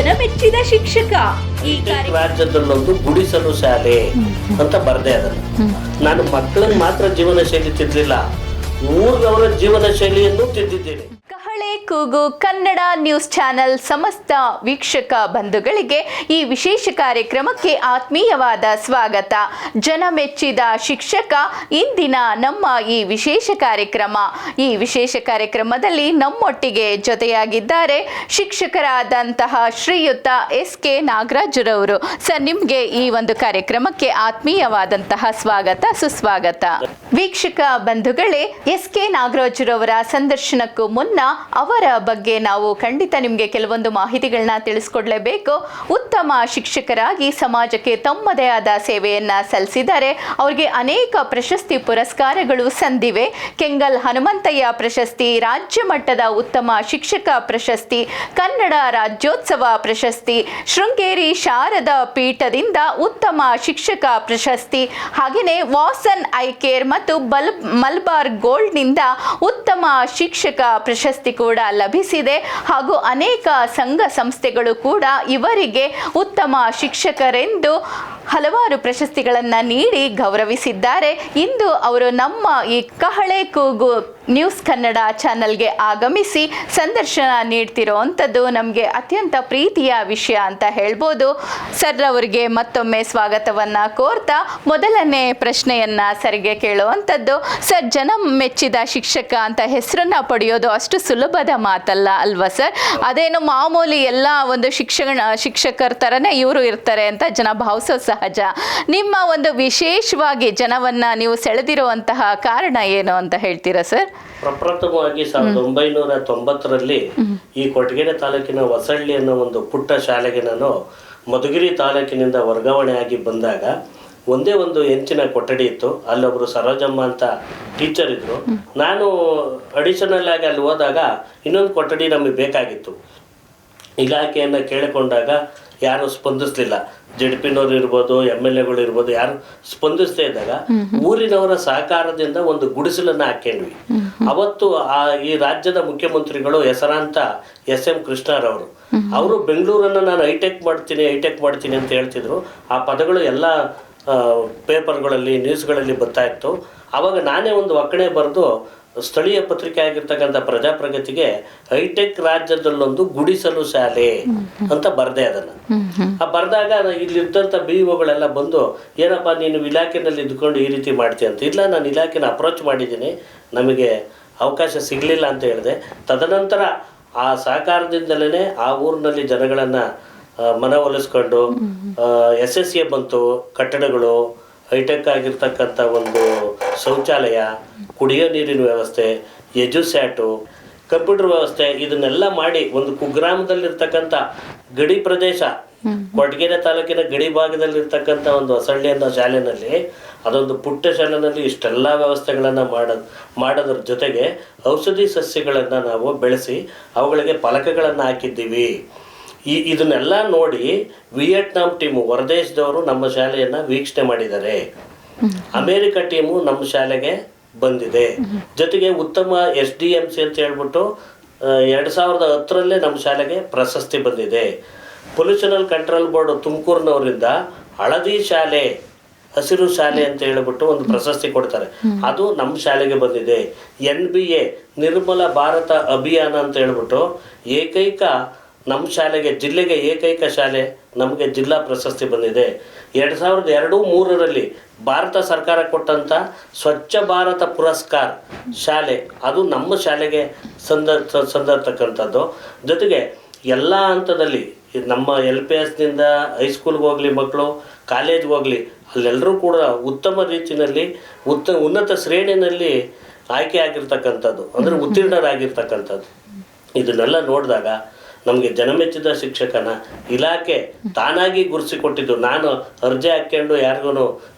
ಜನಮೆಚ್ಚಿದ ಶಿಕ್ಷಕ. ಈ ರಾಜ್ಯದಲ್ಲೊಂದು ಗುಡಿಸಲು ಶಾಲೆ ಅಂತ ಬರ್ದೆ ಅದನ್ನು. ನಾನು ಮಕ್ಕಳನ್ನ ಮಾತ್ರ ಜೀವನ ಶೈಲಿ ತಿದ್ದಲಿಲ್ಲ, ಊರ್ಗವರ ಜೀವನ ಶೈಲಿಯನ್ನು ತಿದ್ದಿದ್ದೇನೆ. ಕಹಳೆ ಕೂಗು ಕನ್ನಡ ನ್ಯೂಸ್ ಚಾನೆಲ್ ಸಮಸ್ತ ವೀಕ್ಷಕ ಬಂಧುಗಳಿಗೆ ಈ ವಿಶೇಷ ಕಾರ್ಯಕ್ರಮಕ್ಕೆ ಆತ್ಮೀಯವಾದ ಸ್ವಾಗತ. ಜನಮೆಚ್ಚಿದ ಶಿಕ್ಷಕ ಇಂದಿನ ನಮ್ಮ ಈ ವಿಶೇಷ ಕಾರ್ಯಕ್ರಮದಲ್ಲಿ ನಮ್ಮೊಟ್ಟಿಗೆ ಜೊತೆಯಾಗಿದ್ದಾರೆ ಶಿಕ್ಷಕರಾದಂತಹ ಶ್ರೀಯುತ SK ನಾಗರಾಜರವರು. ಸರ್, ನಿಮಗೆ ಈ ಒಂದು ಕಾರ್ಯಕ್ರಮಕ್ಕೆ ಆತ್ಮೀಯವಾದಂತಹ ಸ್ವಾಗತ, ಸುಸ್ವಾಗತ. ವೀಕ್ಷಕ ಬಂಧುಗಳೇ, SK ನಾಗರಾಜರವರ ಸಂದರ್ಶನಕ್ಕೂ ಮುನ್ನ ಅವರ ಬಗ್ಗೆ ನಾವು ಖಂಡಿತ ನಿಮಗೆ ಕೆಲವೊಂದು ಮಾಹಿತಿಗಳನ್ನ ತಿಳಿಸ್ಕೊಡ್ಲೇಬೇಕು. ಉತ್ತಮ ಶಿಕ್ಷಕರಾಗಿ ಸಮಾಜಕ್ಕೆ ತಮ್ಮದೇ ಆದ ಸೇವೆಯನ್ನ ಸಲ್ಲಿಸಿದ್ದಾರೆ. ಅವರಿಗೆ ಅನೇಕ ಪ್ರಶಸ್ತಿ ಪುರಸ್ಕಾರಗಳು ಸಂದಿವೆ. ಕೆಂಗಲ್ ಹನುಮಂತಯ್ಯ ಪ್ರಶಸ್ತಿ, ರಾಜ್ಯ ಮಟ್ಟದ ಉತ್ತಮ ಶಿಕ್ಷಕ ಪ್ರಶಸ್ತಿ, ಕನ್ನಡ ರಾಜ್ಯೋತ್ಸವ ಪ್ರಶಸ್ತಿ, ಶೃಂಗೇರಿ ಶಾರದಾ ಪೀಠದಿಂದ ಉತ್ತಮ ಶಿಕ್ಷಕ ಪ್ರಶಸ್ತಿ, ಹಾಗೆಯೇ ವಾಸನ್ ಐ ಕೇರ್ ಮತ್ತು ಮಲ್ಬಾರ್ ಗೋಲ್ಡ್ನಿಂದ ಉತ್ತಮ ಶಿಕ್ಷಕ ಪ್ರಶಸ್ತಿ ಕೂಡ ಲಭಿಸಿದೆ. ಹಾಗೂ ಅನೇಕ ಸಂಘ ಸಂಸ್ಥೆಗಳು ಕೂಡ ಇವರಿಗೆ ಉತ್ತಮ ಶಿಕ್ಷಕರೆಂದು ಹಲವಾರು ಪ್ರಶಸ್ತಿಗಳನ್ನು ನೀಡಿ ಗೌರವಿಸಿದ್ದಾರೆ. ಇಂದು ಅವರು ನಮ್ಮ ಈ ಕಹಳೆ ಕೂಗು ನ್ಯೂಸ್ ಕನ್ನಡ ಚಾನಲ್ಗೆ ಆಗಮಿಸಿ ಸಂದರ್ಶನ ನೀಡ್ತಿರೋವಂಥದ್ದು ನಮಗೆ ಅತ್ಯಂತ ಪ್ರೀತಿಯ ವಿಷಯ ಅಂತ ಹೇಳ್ಬೋದು. ಸರ್ ಅವರಿಗೆ ಮತ್ತೊಮ್ಮೆ ಸ್ವಾಗತವನ್ನು ಕೋರ್ತಾ ಮೊದಲನೇ ಪ್ರಶ್ನೆಯನ್ನು ಸರಿಗೆ ಕೇಳುವಂಥದ್ದು. ಸರ್, ಜನ ಮೆಚ್ಚಿದ ಶಿಕ್ಷಕ ಅಂತ ಹೆಸರನ್ನು ಪಡೆಯೋದು ಅಷ್ಟು ಸುಲಭದ ಮಾತಲ್ಲ ಅಲ್ವಾ ಸರ್? ಅದೇನು ಮಾಮೂಲಿ ಎಲ್ಲ ಒಂದು ಶಿಕ್ಷಕರ ಥರನೇ ಇವರು ಇರ್ತಾರೆ ಅಂತ ಜನ ಭಾವಿಸೋ ಸಹಜ. ನಿಮ್ಮ ಒಂದು ವಿಶೇಷವಾಗಿ ಜನವನ್ನು ನೀವು ಸೆಳೆದಿರುವಂತಹ ಕಾರಣ ಏನು ಅಂತ ಹೇಳ್ತೀರಾ ಸರ್? ಪ್ರಪ್ರಥಮವಾಗಿ 1990ರಲ್ಲಿ ಈ ಕೊಟಗೆರೆ ತಾಲೂಕಿನ ಹೊಸಳ್ಳಿ ಅನ್ನೋ ಒಂದು ಪುಟ್ಟ ಶಾಲೆಗೆ ನಾನು ಮಧುಗಿರಿ ತಾಲೂಕಿನಿಂದ ವರ್ಗಾವಣೆಯಾಗಿ ಬಂದಾಗ ಒಂದೇ ಒಂದು ಹೆಂಚಿನ ಕೊಠಡಿ ಇತ್ತು. ಅಲ್ಲೊಬ್ರು ಸರೋಜಮ್ಮ ಅಂತ ಟೀಚರ್ ಇದ್ರು. ನಾನು ಅಡಿಷನಲ್ ಆಗಿ ಅಲ್ಲಿ ಹೋದಾಗ ಇನ್ನೊಂದು ಕೊಠಡಿ ನಮಗೆ ಬೇಕಾಗಿತ್ತು. ಇಲಾಖೆಯನ್ನು ಕೇಳಿಕೊಂಡಾಗ ಯಾರು ಸ್ಪಂದಿಸ್ಲಿಲ್ಲ. ಜೆಡ್ಪಿನವ್ರು ಇರ್ಬೋದು, MLAಗಳು ಇರ್ಬೋದು, ಯಾರು ಸ್ಪಂದಿಸ್ತಾ ಇದ್ದಾಗ ಊರಿನವರ ಸಹಕಾರದಿಂದ ಒಂದು ಗುಡಿಸಲನ್ನ ಹಾಕೊಂಡ್ವಿ. ಅವತ್ತು ಈ ರಾಜ್ಯದ ಮುಖ್ಯಮಂತ್ರಿಗಳು ಹೆಸರಾಂತ SM ಕೃಷ್ಣರವರು, ಅವರು ಬೆಂಗಳೂರನ್ನ ನಾನು ಹೈಟೆಕ್ ಮಾಡ್ತೀನಿ ಅಂತ ಹೇಳ್ತಿದ್ರು. ಆ ಪದಗಳು ಎಲ್ಲ ಪೇಪರ್ಗಳಲ್ಲಿ, ನ್ಯೂಸ್ಗಳಲ್ಲಿ ಬರ್ತಾ ಇತ್ತು. ಆವಾಗ ನಾನೇ ಒಂದು ಒಕ್ಕಣೆ ಬರೆದು ಸ್ಥಳೀಯ ಪತ್ರಿಕೆ ಆಗಿರ್ತಕ್ಕಂಥ ಪ್ರಜಾಪ್ರಗತಿಗೆ ಹೈಟೆಕ್ ರಾಜ್ಯದಲ್ಲೊಂದು ಗುಡಿಸಲು ಶಾಲೆ ಅಂತ ಬರ್ದೆ ಅದನ್ನು. ಬರ್ದಾಗ ಇಲ್ಲಿದ್ದಂಥ BEOಗಳೆಲ್ಲ ಬಂದು, ಏನಪ್ಪ ನೀನು ಇಲಾಖೆನಲ್ಲಿ ಇದ್ಕೊಂಡು ಈ ರೀತಿ ಮಾಡ್ತೀಯ ಅಂತ. ಇಲ್ಲ, ನಾನು ಇಲಾಖೆನ ಅಪ್ರೋಚ್ ಮಾಡಿದ್ದೀನಿ, ನಮಗೆ ಅವಕಾಶ ಸಿಗಲಿಲ್ಲ ಅಂತ ಹೇಳಿದೆ. ತದನಂತರ ಆ ಸಹಕಾರದಿಂದಲೇ ಆ ಊರಿನಲ್ಲಿ ಜನಗಳನ್ನು ಮನವೊಲಿಸ್ಕೊಂಡು SSA ಬಂತು, ಕಟ್ಟಡಗಳು, ಹೈಟೆಕ್ ಆಗಿರ್ತಕ್ಕಂಥ ಒಂದು ಶೌಚಾಲಯ, ಕುಡಿಯೋ ನೀರಿನ ವ್ಯವಸ್ಥೆ, ಎಜುಸ್ಯಾಟು, ಕಂಪ್ಯೂಟರ್ ವ್ಯವಸ್ಥೆ, ಇದನ್ನೆಲ್ಲ ಮಾಡಿ ಒಂದು ಕುಗ್ರಾಮದಲ್ಲಿರ್ತಕ್ಕಂಥ ಗಡಿ ಪ್ರದೇಶ, ಕೊಟಗೆರೆ ತಾಲೂಕಿನ ಗಡಿ ಭಾಗದಲ್ಲಿರ್ತಕ್ಕಂಥ ಒಂದು ಹೊಸಳ್ಳಿ ಅನ್ನೋ ಶಾಲೆಯಲ್ಲಿ, ಅದೊಂದು ಪುಟ್ಟ ಶಾಲೆಯಲ್ಲಿ ಇಷ್ಟೆಲ್ಲ ವ್ಯವಸ್ಥೆಗಳನ್ನು ಮಾಡೋದ್ರ ಜೊತೆಗೆ ಔಷಧಿ ಸಸ್ಯಗಳನ್ನು ನಾವು ಬೆಳೆಸಿ ಅವುಗಳಿಗೆ ಫಲಕಗಳನ್ನು ಹಾಕಿದ್ದೀವಿ. ಇದನ್ನೆಲ್ಲ ನೋಡಿ ವಿಯೆಟ್ನಾಂ ಟೀಮು, ಹೊರದೇಶದವರು ನಮ್ಮ ಶಾಲೆಯನ್ನು ವೀಕ್ಷಣೆ ಮಾಡಿದ್ದಾರೆ. ಅಮೇರಿಕ ಟೀಮು ನಮ್ಮ ಶಾಲೆಗೆ ಬಂದಿದೆ. ಜೊತೆಗೆ ಉತ್ತಮ SDMC ಅಂತ ಹೇಳ್ಬಿಟ್ಟು 2010ರಲ್ಲೇ ನಮ್ಮ ಶಾಲೆಗೆ ಪ್ರಶಸ್ತಿ ಬಂದಿದೆ. ಪೊಲ್ಯೂಷನಲ್ ಕಂಟ್ರೋಲ್ ಬೋರ್ಡ್ ತುಮಕೂರಿನವರಿಂದ ಹಳದಿ ಶಾಲೆ, ಹಸಿರು ಶಾಲೆ ಅಂತ ಹೇಳ್ಬಿಟ್ಟು ಒಂದು ಪ್ರಶಸ್ತಿ ಕೊಡ್ತಾರೆ, ಅದು ನಮ್ಮ ಶಾಲೆಗೆ ಬಂದಿದೆ. NBA ನಿರ್ಮಲ ಭಾರತ ಅಭಿಯಾನ ಅಂತ ಹೇಳ್ಬಿಟ್ಟು ಏಕೈಕ ನಮ್ಮ ಶಾಲೆಗೆ, ಜಿಲ್ಲೆಗೆ ಏಕೈಕ ಶಾಲೆ, ನಮಗೆ ಜಿಲ್ಲಾ ಪ್ರಶಸ್ತಿ ಬಂದಿದೆ. 2002-3ರಲ್ಲಿ ಭಾರತ ಸರ್ಕಾರ ಕೊಟ್ಟಂಥ ಸ್ವಚ್ಛ ಭಾರತ ಪುರಸ್ಕಾರ ಶಾಲೆ, ಅದು ನಮ್ಮ ಶಾಲೆಗೆ ಸಂದರ್ತಕ್ಕಂಥದ್ದು. ಜೊತೆಗೆ ಎಲ್ಲ ಹಂತದಲ್ಲಿ ನಮ್ಮ LPSನಿಂದ ಹೈಸ್ಕೂಲ್ಗೆ ಹೋಗಲಿ, ಮಕ್ಕಳು ಕಾಲೇಜ್ಗೆ ಹೋಗಲಿ, ಅಲ್ಲೆಲ್ಲರೂ ಕೂಡ ಉತ್ತಮ ರೀತಿಯಲ್ಲಿ ಉನ್ನತ ಶ್ರೇಣಿಯಲ್ಲಿ ಆಯ್ಕೆ ಆಗಿರ್ತಕ್ಕಂಥದ್ದು, ಅಂದರೆ ಉತ್ತೀರ್ಣರಾಗಿರ್ತಕ್ಕಂಥದ್ದು. ಇದನ್ನೆಲ್ಲ ನೋಡಿದಾಗ ನಮಗೆ ಜನಮೆಚ್ಚಿದ ಶಿಕ್ಷಕನ ಇಲಾಖೆ ತಾನಾಗಿ ಗುರುಸಿಕೊಟ್ಟಿದ್ದು. ನಾನು ಅರ್ಜಿ ಹಾಕ್ಕೊಂಡು ಯಾರಿಗೂ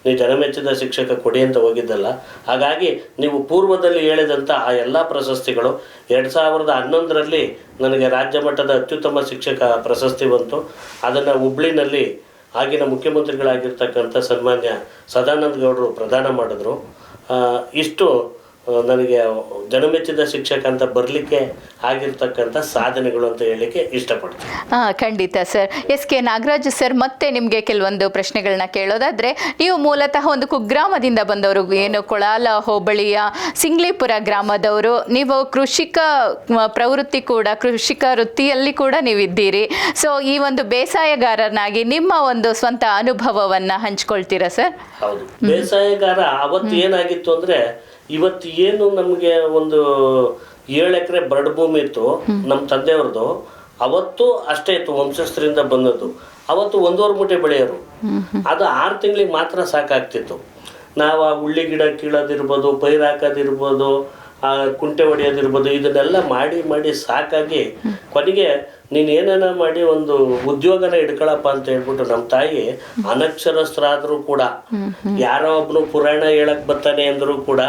ನೀವು ಜನಮೆಚ್ಚಿದ ಶಿಕ್ಷಕ ಕೊಡಿ ಅಂತ ಹೋಗಿದ್ದಲ್ಲ. ಹಾಗಾಗಿ ನೀವು ಪೂರ್ವದಲ್ಲಿ ಹೇಳಿದಂಥ ಆ ಎಲ್ಲ ಪ್ರಶಸ್ತಿಗಳು 2011ರಲ್ಲಿ ನನಗೆ ರಾಜ್ಯ ಮಟ್ಟದ ಅತ್ಯುತ್ತಮ ಶಿಕ್ಷಕ ಪ್ರಶಸ್ತಿ ಬಂತು. ಅದನ್ನು ಹುಬ್ಳಿನಲ್ಲಿ ಆಗಿನ ಮುಖ್ಯಮಂತ್ರಿಗಳಾಗಿರ್ತಕ್ಕಂಥ ಸನ್ಮಾನ್ಯ ಸದಾನಂದ ಗೌಡರು ಪ್ರದಾನ ಮಾಡಿದ್ರು. ಇಷ್ಟು ನನಗೆ ಜನಮೆಚ್ಚಿದ ಶಿಕ್ಷಕ ಅಂತ ಬರಲಿಕ್ಕೆ ಆಗಿರ್ತಕ್ಕಂಥ ಸಾಧನೆಗಳು ಅಂತ ಹೇಳಲಿಕ್ಕೆ ಇಷ್ಟಪಡ್ತೀನಿ. ಖಂಡಿತ ಸರ್. SK ನಾಗರಾಜ್ ಸರ್, ಮತ್ತೆ ನಿಮಗೆ ಕೆಲವೊಂದು ಪ್ರಶ್ನೆಗಳನ್ನ ಕೇಳೋದಾದ್ರೆ, ನೀವು ಮೂಲತಃ ಒಂದು ಕುಗ್ರಾಮದಿಂದ ಬಂದವರು, ಏನು ಕೊಳಾಲ ಹೋಬಳಿಯ ಸಿಂಗ್ಲಿಪುರ ಗ್ರಾಮದವರು. ನೀವು ಕೃಷಿಕ ಪ್ರವೃತ್ತಿ ಕೂಡ, ಕೃಷಿಕ ವೃತ್ತಿಯಲ್ಲಿ ಕೂಡ ನೀವಿದ್ದೀರಿ. ಸೊ ಈ ಒಂದು ಬೇಸಾಯಗಾರನಾಗಿ ನಿಮ್ಮ ಒಂದು ಸ್ವಂತ ಅನುಭವವನ್ನು ಹಂಚ್ಕೊಳ್ತೀರಾ ಸರ್? ಹೌದು, ಬೇಸಾಯಗಾರ ಅವತ್ತು ಏನಾಗಿತ್ತು ಅಂದರೆ, ಇವತ್ತು ಏನು ನಮಗೆ ಒಂದು 7 ಎಕರೆ ಬರಡು ಭೂಮಿ ಇತ್ತು ನಮ್ಮ ತಂದೆಯವ್ರದ್ದು, ಅವತ್ತು ಅಷ್ಟೇ ಇತ್ತು, ವಂಶಸ್ಥರಿಂದ ಬಂದದ್ದು. ಅವತ್ತು 1.5 ಮೂಟೆ ಬೆಳೆಯೋರು, ಅದು 6 ತಿಂಗಳಿಗೆ ಮಾತ್ರ ಸಾಕಾಗ್ತಿತ್ತು. ನಾವು ಆ ಉಳ್ಳಿ ಗಿಡ ಕೀಳೋದಿರ್ಬೋದು, ಪೈರು ಹಾಕೋದಿರ್ಬೋದು, ಆ ಕುಂಟೆ ಹೊಡೆಯೋದಿರ್ಬೋದು, ಇದನ್ನೆಲ್ಲ ಮಾಡಿ ಮಾಡಿ ಸಾಕಾಗಿ ಕೊನೆಗೆ ನೀನು ಏನೇನ ಮಾಡಿ ಒಂದು ಉದ್ಯೋಗನ ಇಡ್ಕೊಳಪ್ಪ ಅಂತ ಹೇಳ್ಬಿಟ್ಟು ನಮ್ಮ ತಾಯಿ ಅನಕ್ಷರಸ್ಥರಾದರೂ ಕೂಡ, ಯಾರೋ ಒಬ್ನು ಪುರಾಣ ಹೇಳಕ್ ಬರ್ತಾನೆ ಅಂದ್ರು ಕೂಡ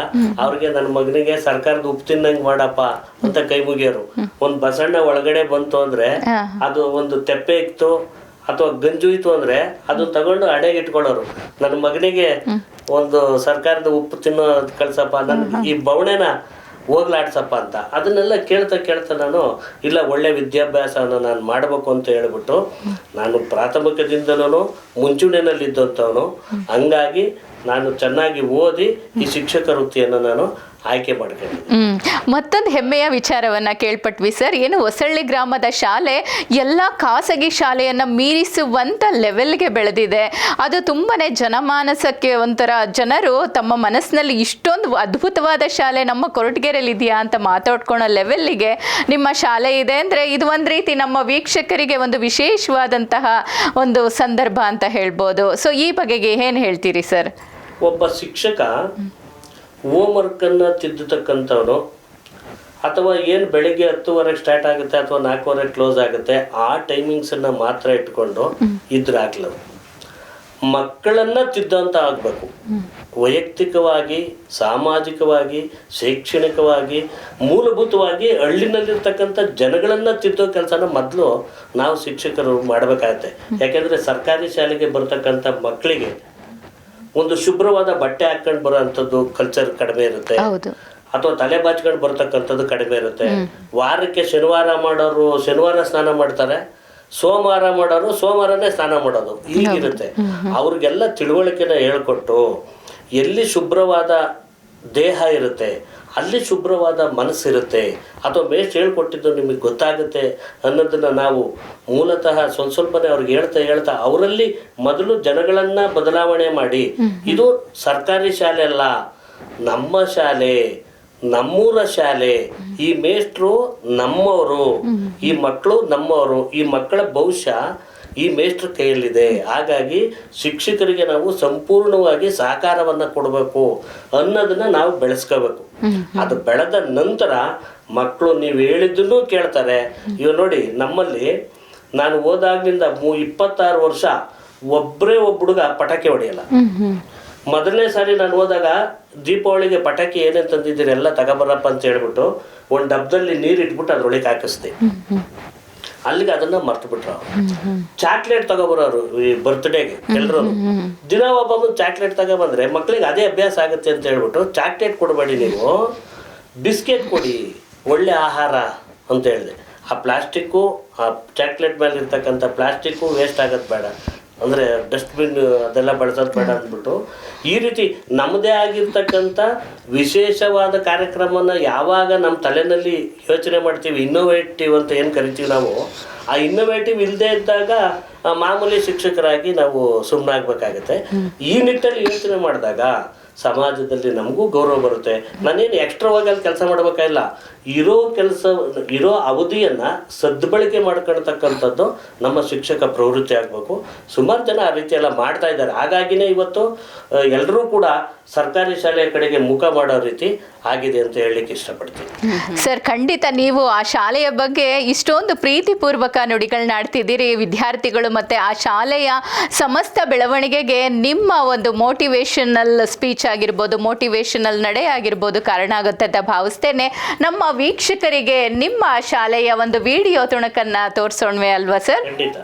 ಅವ್ರಿಗೆ ನನ್ನ ಮಗನಿಗೆ ಸರ್ಕಾರದ ಉಪ್ಪು ತಿನ್ನಂಗ್ ಮಾಡಪ್ಪ ಅಂತ ಕೈ ಮುಗಿಯೋರು. ಒಂದು ಬಸಣ್ಣ ಒಳಗಡೆ ಬಂತು ಅಂದ್ರೆ ಅದು ಒಂದು ತೆಪ್ಪೆ ಇತ್ತು ಅಥವಾ ಗಂಜು ಇತ್ತು ಅಂದ್ರೆ ಅದನ್ನ ತಗೊಂಡು ಅಡೆಗೆ ಇಟ್ಕೊಳ್ಳೋರು. ನನ್ನ ಮಗನಿಗೆ ಒಂದು ಸರ್ಕಾರದ ಉಪ್ಪು ತಿನ್ನೋ ಕಳ್ಸಪ್ಪ, ನನ್ ಈ ಬವಣೆನ ಹೋಗ್ಲಾಡ್ಸಪ್ಪ ಅಂತ. ಅದನ್ನೆಲ್ಲ ಕೇಳ್ತಾ ಕೇಳ್ತಾ ನಾನು ಇಲ್ಲ, ಒಳ್ಳೆ ವಿದ್ಯಾಭ್ಯಾಸನ ನಾನು ಮಾಡಬೇಕು ಅಂತ ಹೇಳ್ಬಿಟ್ಟು, ನಾನು ಪ್ರಾಥಮಿಕದಿಂದಲೂ ಮುಂಚೂಣಿನಲ್ಲಿದ್ದಂಥವನು. ಹಂಗಾಗಿ ನಾನು ಚೆನ್ನಾಗಿ ಓದಿ ಈ ಶಿಕ್ಷಕ ವೃತ್ತಿಯನ್ನು ನಾನು ಆಯ್ಕೆ ಮಾಡ್ಕೊಂಡಿದ್ದೆ. ಮತ್ತೊಂದು ಹೆಮ್ಮೆಯ ವಿಚಾರವನ್ನ ಕೇಳ್ಪಟ್ವಿ ಸರ್. ಏನು ಹೊಸಳ್ಳಿ ಗ್ರಾಮದ ಶಾಲೆ ಎಲ್ಲ ಖಾಸಗಿ ಶಾಲೆಯನ್ನ ಮೀರಿಸುವಂತ ಲೆವೆಲ್ಗೆ ಬೆಳೆದಿದೆ. ಅದು ತುಂಬಾನೇ ಜನಮಾನಸಕ್ಕೆ ಒಂಥರ, ಜನರು ತಮ್ಮ ಮನಸ್ಸಿನಲ್ಲಿ ಇಷ್ಟೊಂದು ಅದ್ಭುತವಾದ ಶಾಲೆ ನಮ್ಮ ಕೊರಟಗೆರೆಯಲ್ಲಿ ಇದೆಯಾ ಅಂತ ಮಾತಾಡ್ಕೊಳ್ಳೋ ಲೆವೆಲ್ಗೆ ನಿಮ್ಮ ಶಾಲೆ ಇದೆ ಅಂದ್ರೆ, ಇದು ಒಂದು ರೀತಿ ನಮ್ಮ ವೀಕ್ಷಕರಿಗೆ ಒಂದು ವಿಶೇಷವಾದಂತಹ ಒಂದು ಸಂದರ್ಭ ಅಂತ ಹೇಳ್ಬೋದು. ಸೊ ಈ ಬಗೆಗೆ ಏನು ಹೇಳ್ತೀರಿ ಸರ್? ಒಬ್ಬ ಶಿಕ್ಷಕ ಹೋಮ್ವರ್ಕನ್ನು ತಿದ್ದತಕ್ಕಂಥವನು, ಅಥವಾ ಏನು ಬೆಳಿಗ್ಗೆ 10:00 ಸ್ಟಾರ್ಟ್ ಆಗುತ್ತೆ ಅಥವಾ 4:00 ಕ್ಲೋಸ್ ಆಗುತ್ತೆ, ಆ ಟೈಮಿಂಗ್ಸನ್ನು ಮಾತ್ರ ಇಟ್ಕೊಂಡು ಇದ್ರೆ ಆಗ್ಲವು. ಮಕ್ಕಳನ್ನು ತಿದ್ದಂತ ಆಗಬೇಕು. ವೈಯಕ್ತಿಕವಾಗಿ, ಸಾಮಾಜಿಕವಾಗಿ, ಶೈಕ್ಷಣಿಕವಾಗಿ, ಮೂಲಭೂತವಾಗಿ ಹಳ್ಳಿನಲ್ಲಿರ್ತಕ್ಕಂಥ ಜನಗಳನ್ನು ತಿದ್ದೋ ಕೆಲಸನ ಮೊದಲು ನಾವು ಶಿಕ್ಷಕರು ಮಾಡಬೇಕಾಗತ್ತೆ. ಯಾಕೆಂದರೆ ಸರ್ಕಾರಿ ಶಾಲೆಗೆ ಬರ್ತಕ್ಕಂಥ ಮಕ್ಕಳಿಗೆ ಒಂದು ಶುಭ್ರವಾದ ಬಟ್ಟೆ ಹಾಕೊಂಡು ಬರೋ ಅಂಥದ್ದು ಕಲ್ಚರ್ ಕಡಿಮೆ ಇರುತ್ತೆ, ಅಥವಾ ತಲೆ ಬಾಚ್ಕೊಂಡು ಬರ್ತಕ್ಕಂಥದ್ದು ಕಡಿಮೆ ಇರುತ್ತೆ. ವಾರಕ್ಕೆ ಶನಿವಾರ ಮಾಡೋರು ಶನಿವಾರ ಸ್ನಾನ ಮಾಡ್ತಾರೆ, ಸೋಮವಾರ ಮಾಡೋರು ಸೋಮವಾರನೇ ಸ್ನಾನ ಮಾಡೋದು, ಹೀಗಿರುತ್ತೆ. ಅವ್ರಿಗೆಲ್ಲ ತಿಳುವಳಿಕೆನ ಹೇಳ್ಕೊಟ್ಟು, ಎಲ್ಲಿ ಶುಭ್ರವಾದ ದೇಹ ಇರುತ್ತೆ ಅಲ್ಲಿ ಶುಭ್ರವಾದ ಮನಸ್ಸಿರುತ್ತೆ, ಅಥವಾ ಮೇಷ್ಟ್ರು ಹೇಳ್ಕೊಟ್ಟಿದ್ದು ನಿಮಗೆ ಗೊತ್ತಾಗುತ್ತೆ ಅನ್ನೋದನ್ನು ನಾವು ಮೂಲತಃ ಸ್ವಲ್ಪನೇ ಅವ್ರಿಗೆ ಹೇಳ್ತಾ ಅವರಲ್ಲಿ ಮೊದಲು ಜನಗಳನ್ನು ಬದಲಾವಣೆ ಮಾಡಿ, ಇದು ಸರ್ಕಾರಿ ಶಾಲೆ ಅಲ್ಲ, ನಮ್ಮ ಶಾಲೆ, ನಮ್ಮೂರ ಶಾಲೆ, ಈ ಮೇಷ್ಟ್ರು ನಮ್ಮವರು, ಈ ಮಕ್ಕಳು ನಮ್ಮವರು, ಈ ಮಕ್ಕಳ ಭವಿಷ್ಯ ಈ ಮೇಷ್ಟ್ರ ಕೈಯಲ್ಲಿದೆ. ಹಾಗಾಗಿ ಶಿಕ್ಷಕರಿಗೆ ನಾವು ಸಂಪೂರ್ಣವಾಗಿ ಸಹಕಾರವನ್ನು ಕೊಡಬೇಕು ಅನ್ನೋದನ್ನ ನಾವು ಬೆಳೆಸ್ಕೋಬೇಕು. ಅದು ಬೆಳೆದ ನಂತರ ಮಕ್ಕಳು ನೀವು ಹೇಳಿದ್ದನ್ನು ಕೇಳ್ತಾರೆ. ಇವಾಗ ನೋಡಿ, ನಮ್ಮಲ್ಲಿ ನಾನು ಹೋದಾಗ್ಲಿಂದ 26 ವರ್ಷ ಒಬ್ಬ ಹುಡುಗ ಪಟಾಕಿ ಹೊಡೆಯಲ್ಲ. ಮೊದಲನೇ ಸಾರಿ ನಾನು ಹೋದಾಗ ದೀಪಾವಳಿಗೆ ಪಟಾಕಿ ಏನೇನು ತಂದಿದ್ದೀರಿ ಎಲ್ಲ ತಗೊಬರಪ್ಪ ಅಂತ ಹೇಳ್ಬಿಟ್ಟು ಒಂದು ಡಬ್ಬದಲ್ಲಿ ನೀರು ಇಟ್ಬಿಟ್ಟು ಅದ್ರೊಳಗೆ ಹಾಕಿಸ್ದೆ. ಅಲ್ಲಿಗೆ ಅದನ್ನ ಮರ್ತು ಬಿಟ್ರು. ಚಾಕ್ಲೇಟ್ ತಗೊಬರೋರು ಈ ಬರ್ತ್ಡೇಗೆ ಎಲ್ಲರೂ ದಿನ ಒಬ್ಬೊಬ್ಬ ಚಾಕ್ಲೇಟ್ ತಗೊಬಂದ್ರೆ ಮಕ್ಳಿಗೆ ಅದೇ ಅಭ್ಯಾಸ ಆಗುತ್ತೆ ಅಂತ ಹೇಳ್ಬಿಟ್ಟು, ಚಾಕ್ಲೇಟ್ ಕೊಡಬೇಡಿ ನೀವು, ಬಿಸ್ಕೆಟ್ ಕೊಡಿ, ಒಳ್ಳೆ ಆಹಾರ ಅಂತ ಹೇಳಿದೆ. ಆ ಪ್ಲಾಸ್ಟಿಕ್ಕು, ಆ ಚಾಕ್ಲೇಟ್ ಮೇಲೆ ಇರ್ತಕ್ಕಂಥ ಪ್ಲಾಸ್ಟಿಕ್ಕು ವೇಸ್ಟ್ ಆಗೋದು ಬೇಡ, ಅಂದರೆ ಡಸ್ಟ್ಬಿನ್ ಅದೆಲ್ಲ ಬಳಸೋದು ಬೇಡ ಅಂದ್ಬಿಟ್ಟು, ಈ ರೀತಿ ನಮ್ಮದೇ ಆಗಿರ್ತಕ್ಕಂಥ ವಿಶೇಷವಾದ ಕಾರ್ಯಕ್ರಮನ ಯಾವಾಗ ನಮ್ಮ ತಲೆಯಲ್ಲಿ ಯೋಚನೆ ಮಾಡ್ತೀವಿ, ಇನ್ನೋವೇಟಿವ್ ಅಂತ ಏನು ಕರಿತೀವಿ ನಾವು, ಆ ಇನ್ನೋವೇಟಿವ್ ಇಲ್ಲದೆ ಇದ್ದಾಗ ಮಾಮೂಲಿ ಶಿಕ್ಷಕರಾಗಿ ನಾವು ಸುಮ್ಮನಾಗಬೇಕಾಗತ್ತೆ. ಈ ನಿಟ್ಟಲ್ಲಿ ಯೋಚನೆ ಮಾಡಿದಾಗ ಸಮಾಜದಲ್ಲಿ ನಮಗೂ ಗೌರವ ಬರುತ್ತೆ. ನಾನೇನು ಎಕ್ಸ್ಟ್ರಾವಾಗಿ ಅಲ್ಲಿ ಕೆಲಸ ಮಾಡಬೇಕಾಗಿಲ್ಲ, ಇರೋ ಅವಧಿಯನ್ನು ಸದ್ಬಳಕೆ ಮಾಡ್ಕೊಳ್ತಕ್ಕಂಥದ್ದು ನಮ್ಮ ಶಿಕ್ಷಕ ಪ್ರವೃತ್ತಿ ಆಗಬೇಕು. ಸುಮಾರು ಜನ ಆ ರೀತಿ ಎಲ್ಲ ಮಾಡ್ತಾ ಇದ್ದಾರೆ. ಹಾಗಾಗಿನೇ ಇವತ್ತು ಎಲ್ಲರೂ ಕೂಡ ಸರ್ಕಾರಿ ಶಾಲೆಯ ಕಡೆಗೆ ಮುಖ ಮಾಡೋ ರೀತಿ ಆಗಿದೆ ಅಂತ ಹೇಳಲಿಕ್ಕೆ ಇಷ್ಟಪಡ್ತೀನಿ. ಸರ್, ಖಂಡಿತ ನೀವು ಆ ಶಾಲೆಯ ಬಗ್ಗೆ ಇಷ್ಟೊಂದು ಪ್ರೀತಿಪೂರ್ವಕ ನುಡಿಗಳನ್ನಾಡ್ತಿದ್ದೀರಿ. ವಿದ್ಯಾರ್ಥಿಗಳು ಮತ್ತು ಆ ಶಾಲೆಯ ಸಮಸ್ತ ಬೆಳವಣಿಗೆಗೆ ನಿಮ್ಮ ಒಂದು ಮೋಟಿವೇಶನಲ್ ಸ್ಪೀಚ್ ಆಗಿರ್ಬೋದು, ಮೋಟಿವೇಶನಲ್ ನಡೆ ಆಗಿರ್ಬೋದು ಕಾರಣ ಆಗುತ್ತೆ ಅಂತ ಭಾವಿಸ್ತೇನೆ. ನಮ್ಮ ವೀಕ್ಷಕರಿಗೆ ನಿಮ್ಮ ಶಾಲೆಯ ಒಂದು ವಿಡಿಯೋ ತುಣುಕನ್ನು ತೋರಿಸೋಣ್ವೆ ಅಲ್ವಾ ಸರ್? ಖಂಡಿತ.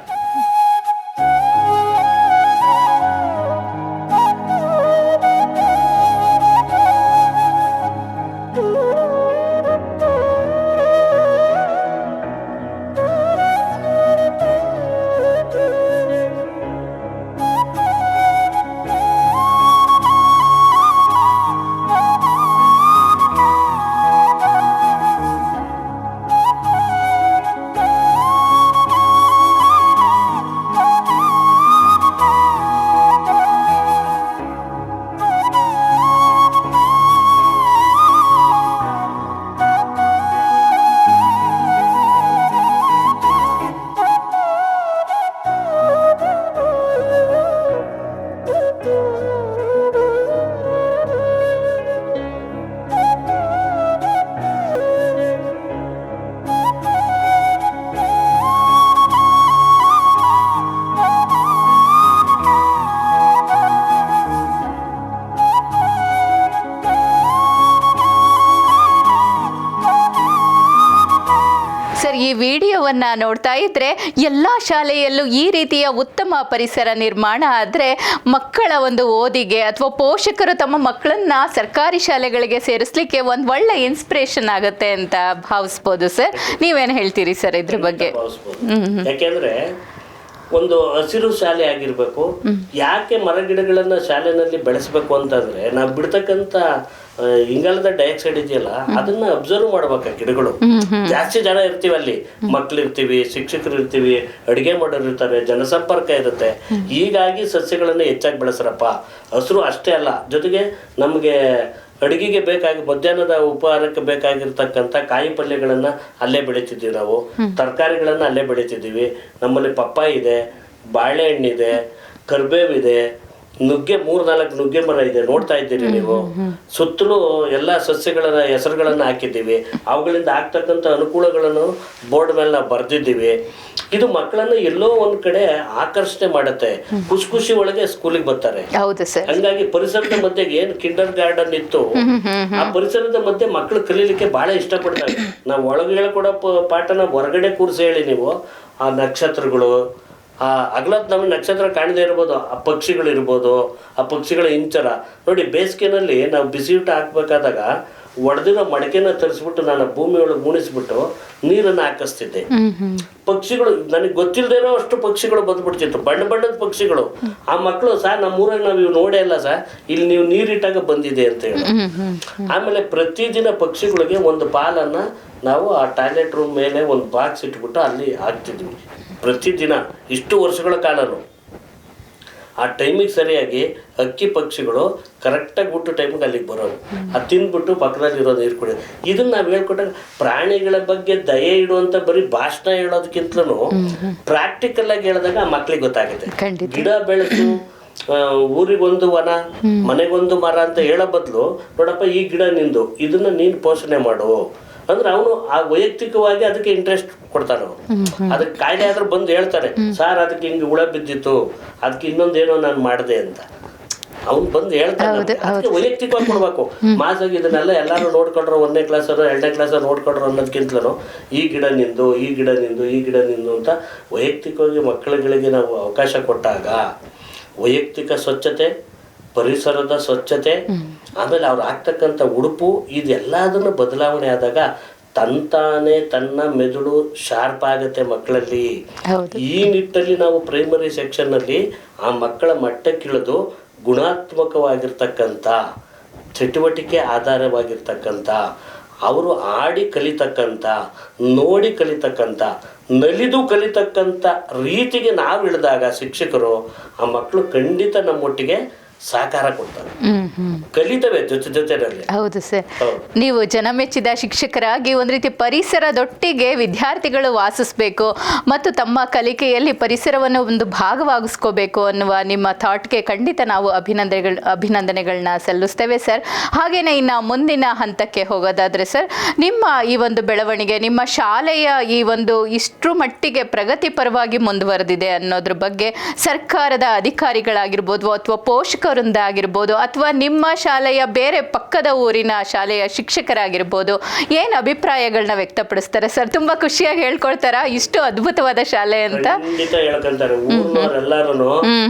ಈ ವಿಡಿಯೋವನ್ನ ನೋಡ್ತಾ ಇದ್ರೆ ಎಲ್ಲ ಶಾಲೆಯಲ್ಲೂ ಈ ರೀತಿಯ ಉತ್ತಮ ಪರಿಸರ ನಿರ್ಮಾಣ ಆದ್ರೆ ಮಕ್ಕಳ ಒಂದು ಓದಿಗೆ ಅಥವಾ ಪೋಷಕರು ತಮ್ಮ ಮಕ್ಕಳನ್ನ ಸರ್ಕಾರಿ ಶಾಲೆಗಳಿಗೆ ಸೇರಿಸ್ಲಿಕ್ಕೆ ಒಂದು ಒಳ್ಳೆ ಇನ್ಸ್ಪಿರೇಷನ್ ಆಗುತ್ತೆ ಅಂತ ಭಾವಿಸ್ಬೋದು ಸರ್. ನೀವೇನು ಹೇಳ್ತೀರಿ ಸರ್ ಇದ್ರ ಬಗ್ಗೆ? ಯಾಕೆಂದ್ರೆ ಒಂದು ಹಸಿರು ಶಾಲೆ ಆಗಿರ್ಬೇಕು. ಯಾಕೆ ಮರಗಿಡಗಳನ್ನ ಶಾಲೆನಲ್ಲಿ ಬೆಳೆಸ್ಬೇಕು ಅಂತಂದ್ರೆ ನಾವು ಬಿಡ್ತಕ್ಕಂತ ಇಂಗಾಲದ ಡೈಆಕ್ಸೈಡ್ ಇದೆಯಲ್ಲ ಅದನ್ನ ಅಬ್ಸರ್ವ್ ಮಾಡ್ಬೇಕು. ಗಿಡಗಳು ಜಾಸ್ತಿ ಜನ ಇರ್ತೀವಿ ಅಲ್ಲಿ, ಮಕ್ಳು ಇರ್ತೀವಿ, ಶಿಕ್ಷಕರು ಇರ್ತೀವಿ, ಅಡಿಗೆ ಮಾಡೋರು ಇರ್ತಾರೆ, ಜನಸಂಪರ್ಕ ಇರುತ್ತೆ. ಹೀಗಾಗಿ ಸಸ್ಯಗಳನ್ನ ಹೆಚ್ಚಾಗಿ ಬೆಳೆಸ್ರಪ್ಪ. ಹಸಿರು ಅಷ್ಟೇ ಅಲ್ಲ, ಜೊತೆಗೆ ನಮ್ಗೆ ಅಡುಗೆಗೆ ಮಧ್ಯಾಹ್ನದ ಉಪಹಾರಕ್ಕೆ ಬೇಕಾಗಿರ್ತಕ್ಕಂಥ ಕಾಯಿ ಪಲ್ಯಗಳನ್ನ ಅಲ್ಲೇ ಬೆಳಿತಿದ್ದೀವಿ ನಾವು, ತರಕಾರಿಗಳನ್ನ ಅಲ್ಲೇ ಬೆಳಿತಿದ್ದೀವಿ. ನಮ್ಮಲ್ಲಿ ಪಪ್ಪಾಯಿ ಇದೆ, ಬಾಳೆಹಣ್ಣಿದೆ, ಕರ್ಬೇವಿದೆ, ನುಗ್ಗೆ 3-4 ನುಗ್ಗೆ ಮರ ಇದೆ, ನೋಡ್ತಾ ಇದ್ದೀರಿ ನೀವು. ಸುತ್ತಲೂ ಎಲ್ಲ ಸಸ್ಯಗಳ ಹೆಸರುಗಳನ್ನ ಹಾಕಿದ್ದೀವಿ. ಅವುಗಳಿಂದ ಆಗ್ತಕ್ಕಂಥ ಅನುಕೂಲಗಳನ್ನು ಬೋರ್ಡ್ ಮೇಲೆ ನಾವು ಬರ್ದಿದ್ದೀವಿ. ಇದು ಮಕ್ಕಳನ್ನ ಎಲ್ಲೋ ಒಂದ್ ಕಡೆ ಆಕರ್ಷಣೆ ಮಾಡುತ್ತೆ. ಖುಷಿ ಒಳಗೆ ಸ್ಕೂಲಿಗೆ ಬರ್ತಾರೆ. ಹಂಗಾಗಿ ಪರಿಸರದ ಮಧ್ಯೆ ಏನ್ ಕಿಂಡರ್ ಗಾರ್ಡನ್ ಇತ್ತು, ಆ ಪರಿಸರದ ಮಧ್ಯೆ ಮಕ್ಕಳು ಕಲೀಲಿಕ್ಕೆ ಬಹಳ ಇಷ್ಟಪಡ್ತಾರೆ. ನಾವು ಒಳಗೆ ಹೇಳ್ಕೊಡೋ ಪಾಠನ ಹೊರಗಡೆ ಕೂರಿಸಿ ಹೇಳಿ ನೀವು, ಆ ನಕ್ಷತ್ರಗಳು, ಆ ಅಗಲತ್ ನಮಗೆ ನಕ್ಷತ್ರ ಕಾಣದೇ ಇರ್ಬೋದು, ಆ ಪಕ್ಷಿಗಳು ಇರ್ಬೋದು, ಆ ಪಕ್ಷಿಗಳ ಇಂಚರ ನೋಡಿ. ಬೇಸಿಗೆನಲ್ಲಿ ನಾವು ಬಿಸಿ ಊಟ ಹಾಕ್ಬೇಕಾದಾಗ ಒಡೆದಿರೋ ಮಡಕೆನ ತರಿಸ್ಬಿಟ್ಟು ನಾನು ಭೂಮಿ ಒಳಗೆ ಮುಣಿಸ್ಬಿಟ್ಟು ನೀರನ್ನು ಹಾಕಿಸ್ತಿದ್ದೆ. ಪಕ್ಷಿಗಳು ನನಗೆ ಗೊತ್ತಿಲ್ಲದೆ ಅಷ್ಟು ಪಕ್ಷಿಗಳು ಬಂದ್ಬಿಡ್ತಿತ್ತು, ಬಣ್ಣದ ಪಕ್ಷಿಗಳು. ಆ ಮಕ್ಕಳು ಸರ್ ನಮ್ಮೂರಾಗ ನಾವು ಇವು ನೋಡೇ ಇಲ್ಲ ಸರ್, ಇಲ್ಲಿ ನೀವು ನೀರಿಟ್ಟಾಗ ಬಂದಿದೆ ಅಂತ ಹೇಳಿ. ಆಮೇಲೆ ಪ್ರತಿದಿನ ಪಕ್ಷಿಗಳಿಗೆ ಒಂದು ಪಾಲನ್ನ ನಾವು ಆ ಟಾಯ್ಲೆಟ್ ರೂಮ್ ಮೇಲೆ ಒಂದು ಬಾಕ್ಸ್ ಇಟ್ಬಿಟ್ಟು ಅಲ್ಲಿ ಹಾಕ್ತಿದ್ವಿ ಪ್ರತಿದಿನ, ಇಷ್ಟು ವರ್ಷಗಳ ಕಾಲನು. ಆ ಟೈಮಿಗೆ ಸರಿಯಾಗಿ ಅಕ್ಕಿ ಪಕ್ಷಿಗಳು ಕರೆಕ್ಟಾಗಿ ಬಿಟ್ಟು ಟೈಮಿಗೆ ಅಲ್ಲಿಗೆ ಬರೋದು, ಅದು ತಿಂದ್ಬಿಟ್ಟು ಪಕ್ಕದಲ್ಲಿ ಇರೋ ನೀರು ಕುಡಿಯೋದು. ಇದನ್ನ ನಾವು ಹೇಳ್ಕೊಟ್ಟಾಗ ಪ್ರಾಣಿಗಳ ಬಗ್ಗೆ ದಯೆ ಇಡುವಂತ ಬರೀ ಭಾಷಣ ಹೇಳೋದಕ್ಕಿಂತಲೂ ಪ್ರಾಕ್ಟಿಕಲ್ ಆಗಿ ಹೇಳಿದಾಗ ಆ ಮಕ್ಳಿಗೆ ಗೊತ್ತಾಗುತ್ತೆ. ಗಿಡ ಬೆಳೆಸು, ಊರಿಗೊಂದು ವನ, ಮನೆಗೊಂದು ಮರ ಅಂತ ಹೇಳೋ ಬದಲು ನೋಡಪ್ಪ ಈ ಗಿಡ ನಿಂದು, ಇದನ್ನ ನೀನು ಪೋಷಣೆ ಮಾಡು ಅಂದ್ರೆ ಅವನು ಆ ವೈಯಕ್ತಿಕವಾಗಿ ಅದಕ್ಕೆ ಇಂಟ್ರೆಸ್ಟ್ ಕೊಡ್ತಾನೆ. ಅದಕ್ಕೆ ಕಾಯಿಲೆ ಆದ್ರೂ ಬಂದು ಹೇಳ್ತಾರೆ, ಸಾರ್ ಅದಕ್ಕೆ ಹಿಂಗೆ ಹುಳ ಬಿದ್ದಿತ್ತು, ಅದಕ್ಕೆ ಇನ್ನೊಂದೇನೋ ನಾನು ಮಾಡಿದೆ ಅಂತ ಅವ್ನು ಬಂದು ಹೇಳ್ತಾನೆ. ಅದಕ್ಕೆ ವೈಯಕ್ತಿಕವಾಗಿ ಕೊಡ್ಬೇಕು. ಮಾಸಾಗಿ ಇದನ್ನೆಲ್ಲ ಎಲ್ಲಾರು ನೋಡ್ಕೊಂಡ್ರು, 1ನೇ ಕ್ಲಾಸರು 2ನೇ ಕ್ಲಾಸರು ನೋಡ್ಕೊಂಡ್ರು ಅನ್ನೋದಕ್ಕಿಂತಲೂ ಈ ಗಿಡ ನಿಂದು, ಈ ಗಿಡ ನಿಂದು, ಈ ಗಿಡ ನಿಂದು ಅಂತ ವೈಯಕ್ತಿಕವಾಗಿ ಮಕ್ಕಳುಗಳಿಗೆ ನಾವು ಅವಕಾಶ ಕೊಟ್ಟಾಗ ವೈಯಕ್ತಿಕ ಸ್ವಚ್ಛತೆ, ಪರಿಸರದ ಸ್ವಚ್ಛತೆ, ಆಮೇಲೆ ಅವ್ರು ಆಗ್ತಕ್ಕಂಥ ಉಡುಪು, ಇದೆಲ್ಲದನ್ನು ಬದಲಾವಣೆ ಆದಾಗ ತಂತಾನೆ ತನ್ನ ಮೆದುಳು ಶಾರ್ಪ್ ಆಗುತ್ತೆ ಮಕ್ಕಳಲ್ಲಿ. ಈ ನಿಟ್ಟಲ್ಲಿ ನಾವು ಪ್ರೈಮರಿ ಸೆಕ್ಷನ್ ಅಲ್ಲಿ ಆ ಮಕ್ಕಳ ಮಟ್ಟಕ್ಕಿಳಿದು ಗುಣಾತ್ಮಕವಾಗಿರ್ತಕ್ಕಂಥ ಚಟುವಟಿಕೆ ಆಧಾರವಾಗಿರ್ತಕ್ಕಂಥ, ಅವರು ಆಡಿ ಕಲಿತಕ್ಕಂಥ, ನೋಡಿ ಕಲಿತಕ್ಕಂಥ, ನಲಿದು ಕಲಿತಕ್ಕಂಥ ರೀತಿಗೆ ನಾವು ಇಳಿದಾಗ ಶಿಕ್ಷಕರು ಆ ಮಕ್ಕಳು ಖಂಡಿತ ನಮ್ಮೊಟ್ಟಿಗೆ ಸಹಕಾರ ಕೊಡ್ತಾರೆ, ಕಲಿತವೆ ಜೊತೆಯಲ್ಲಿ. ಹೌದು ಸರ್, ನೀವು ಜನಮೆಚ್ಚಿದ ಶಿಕ್ಷಕರಾಗಿ ಒಂದು ರೀತಿ ಪರಿಸರದೊಟ್ಟಿಗೆ ವಿದ್ಯಾರ್ಥಿಗಳು ವಾಸಿಸಬೇಕು ಮತ್ತು ತಮ್ಮ ಕಲಿಕೆಯಲ್ಲಿ ಪರಿಸರವನ್ನು ಒಂದು ಭಾಗವಾಗಿಸ್ಕೋಬೇಕು ಅನ್ನುವ ನಿಮ್ಮ ಥಾಟ್ಗೆ ಖಂಡಿತ ನಾವು ಅಭಿನಂದನೆಗಳನ್ನ ಸಲ್ಲಿಸ್ತೇವೆ ಸರ್. ಹಾಗೇನೆ ಇನ್ನು ಮುಂದಿನ ಹಂತಕ್ಕೆ ಹೋಗೋದಾದ್ರೆ ಸರ್, ನಿಮ್ಮ ಈ ಒಂದು ಬೆಳವಣಿಗೆ, ನಿಮ್ಮ ಶಾಲೆಯ ಈ ಒಂದು ಇಷ್ಟರ ಮಟ್ಟಿಗೆ ಪ್ರಗತಿಪರವಾಗಿ ಮುಂದುವರೆದಿದೆ ಅನ್ನೋದ್ರ ಬಗ್ಗೆ ಸರ್ಕಾರದ ಅಧಿಕಾರಿಗಳಾಗಿರ್ಬೋದು ಅಥವಾ ಪೋಷಕರಿಂದ ಆಗಿರ್ಬೋದು ಅಥವಾ ನಿಮ್ಮ ಶಾಲೆಯ ಬೇರೆ ಪಕ್ಕದ ಊರಿನ ಶಾಲೆಯ ಶಿಕ್ಷಕರಾಗಿರ್ಬೋದು ಏನು ಅಭಿಪ್ರಾಯಗಳನ್ನ ವ್ಯಕ್ತಪಡಿಸ್ತಾರೆ ಸರ್? ತುಂಬಾ ಖುಷಿಯಾಗಿ ಹೇಳ್ಕೊಳ್ತಾರಾ ಇಷ್ಟು ಅದ್ಭುತವಾದ ಶಾಲೆ ಅಂತ? ಖಂಡಿತ ಹೇಳ್ಕೊಂತಾರೆ. ಊರಿನವರೆಲ್ಲರೂ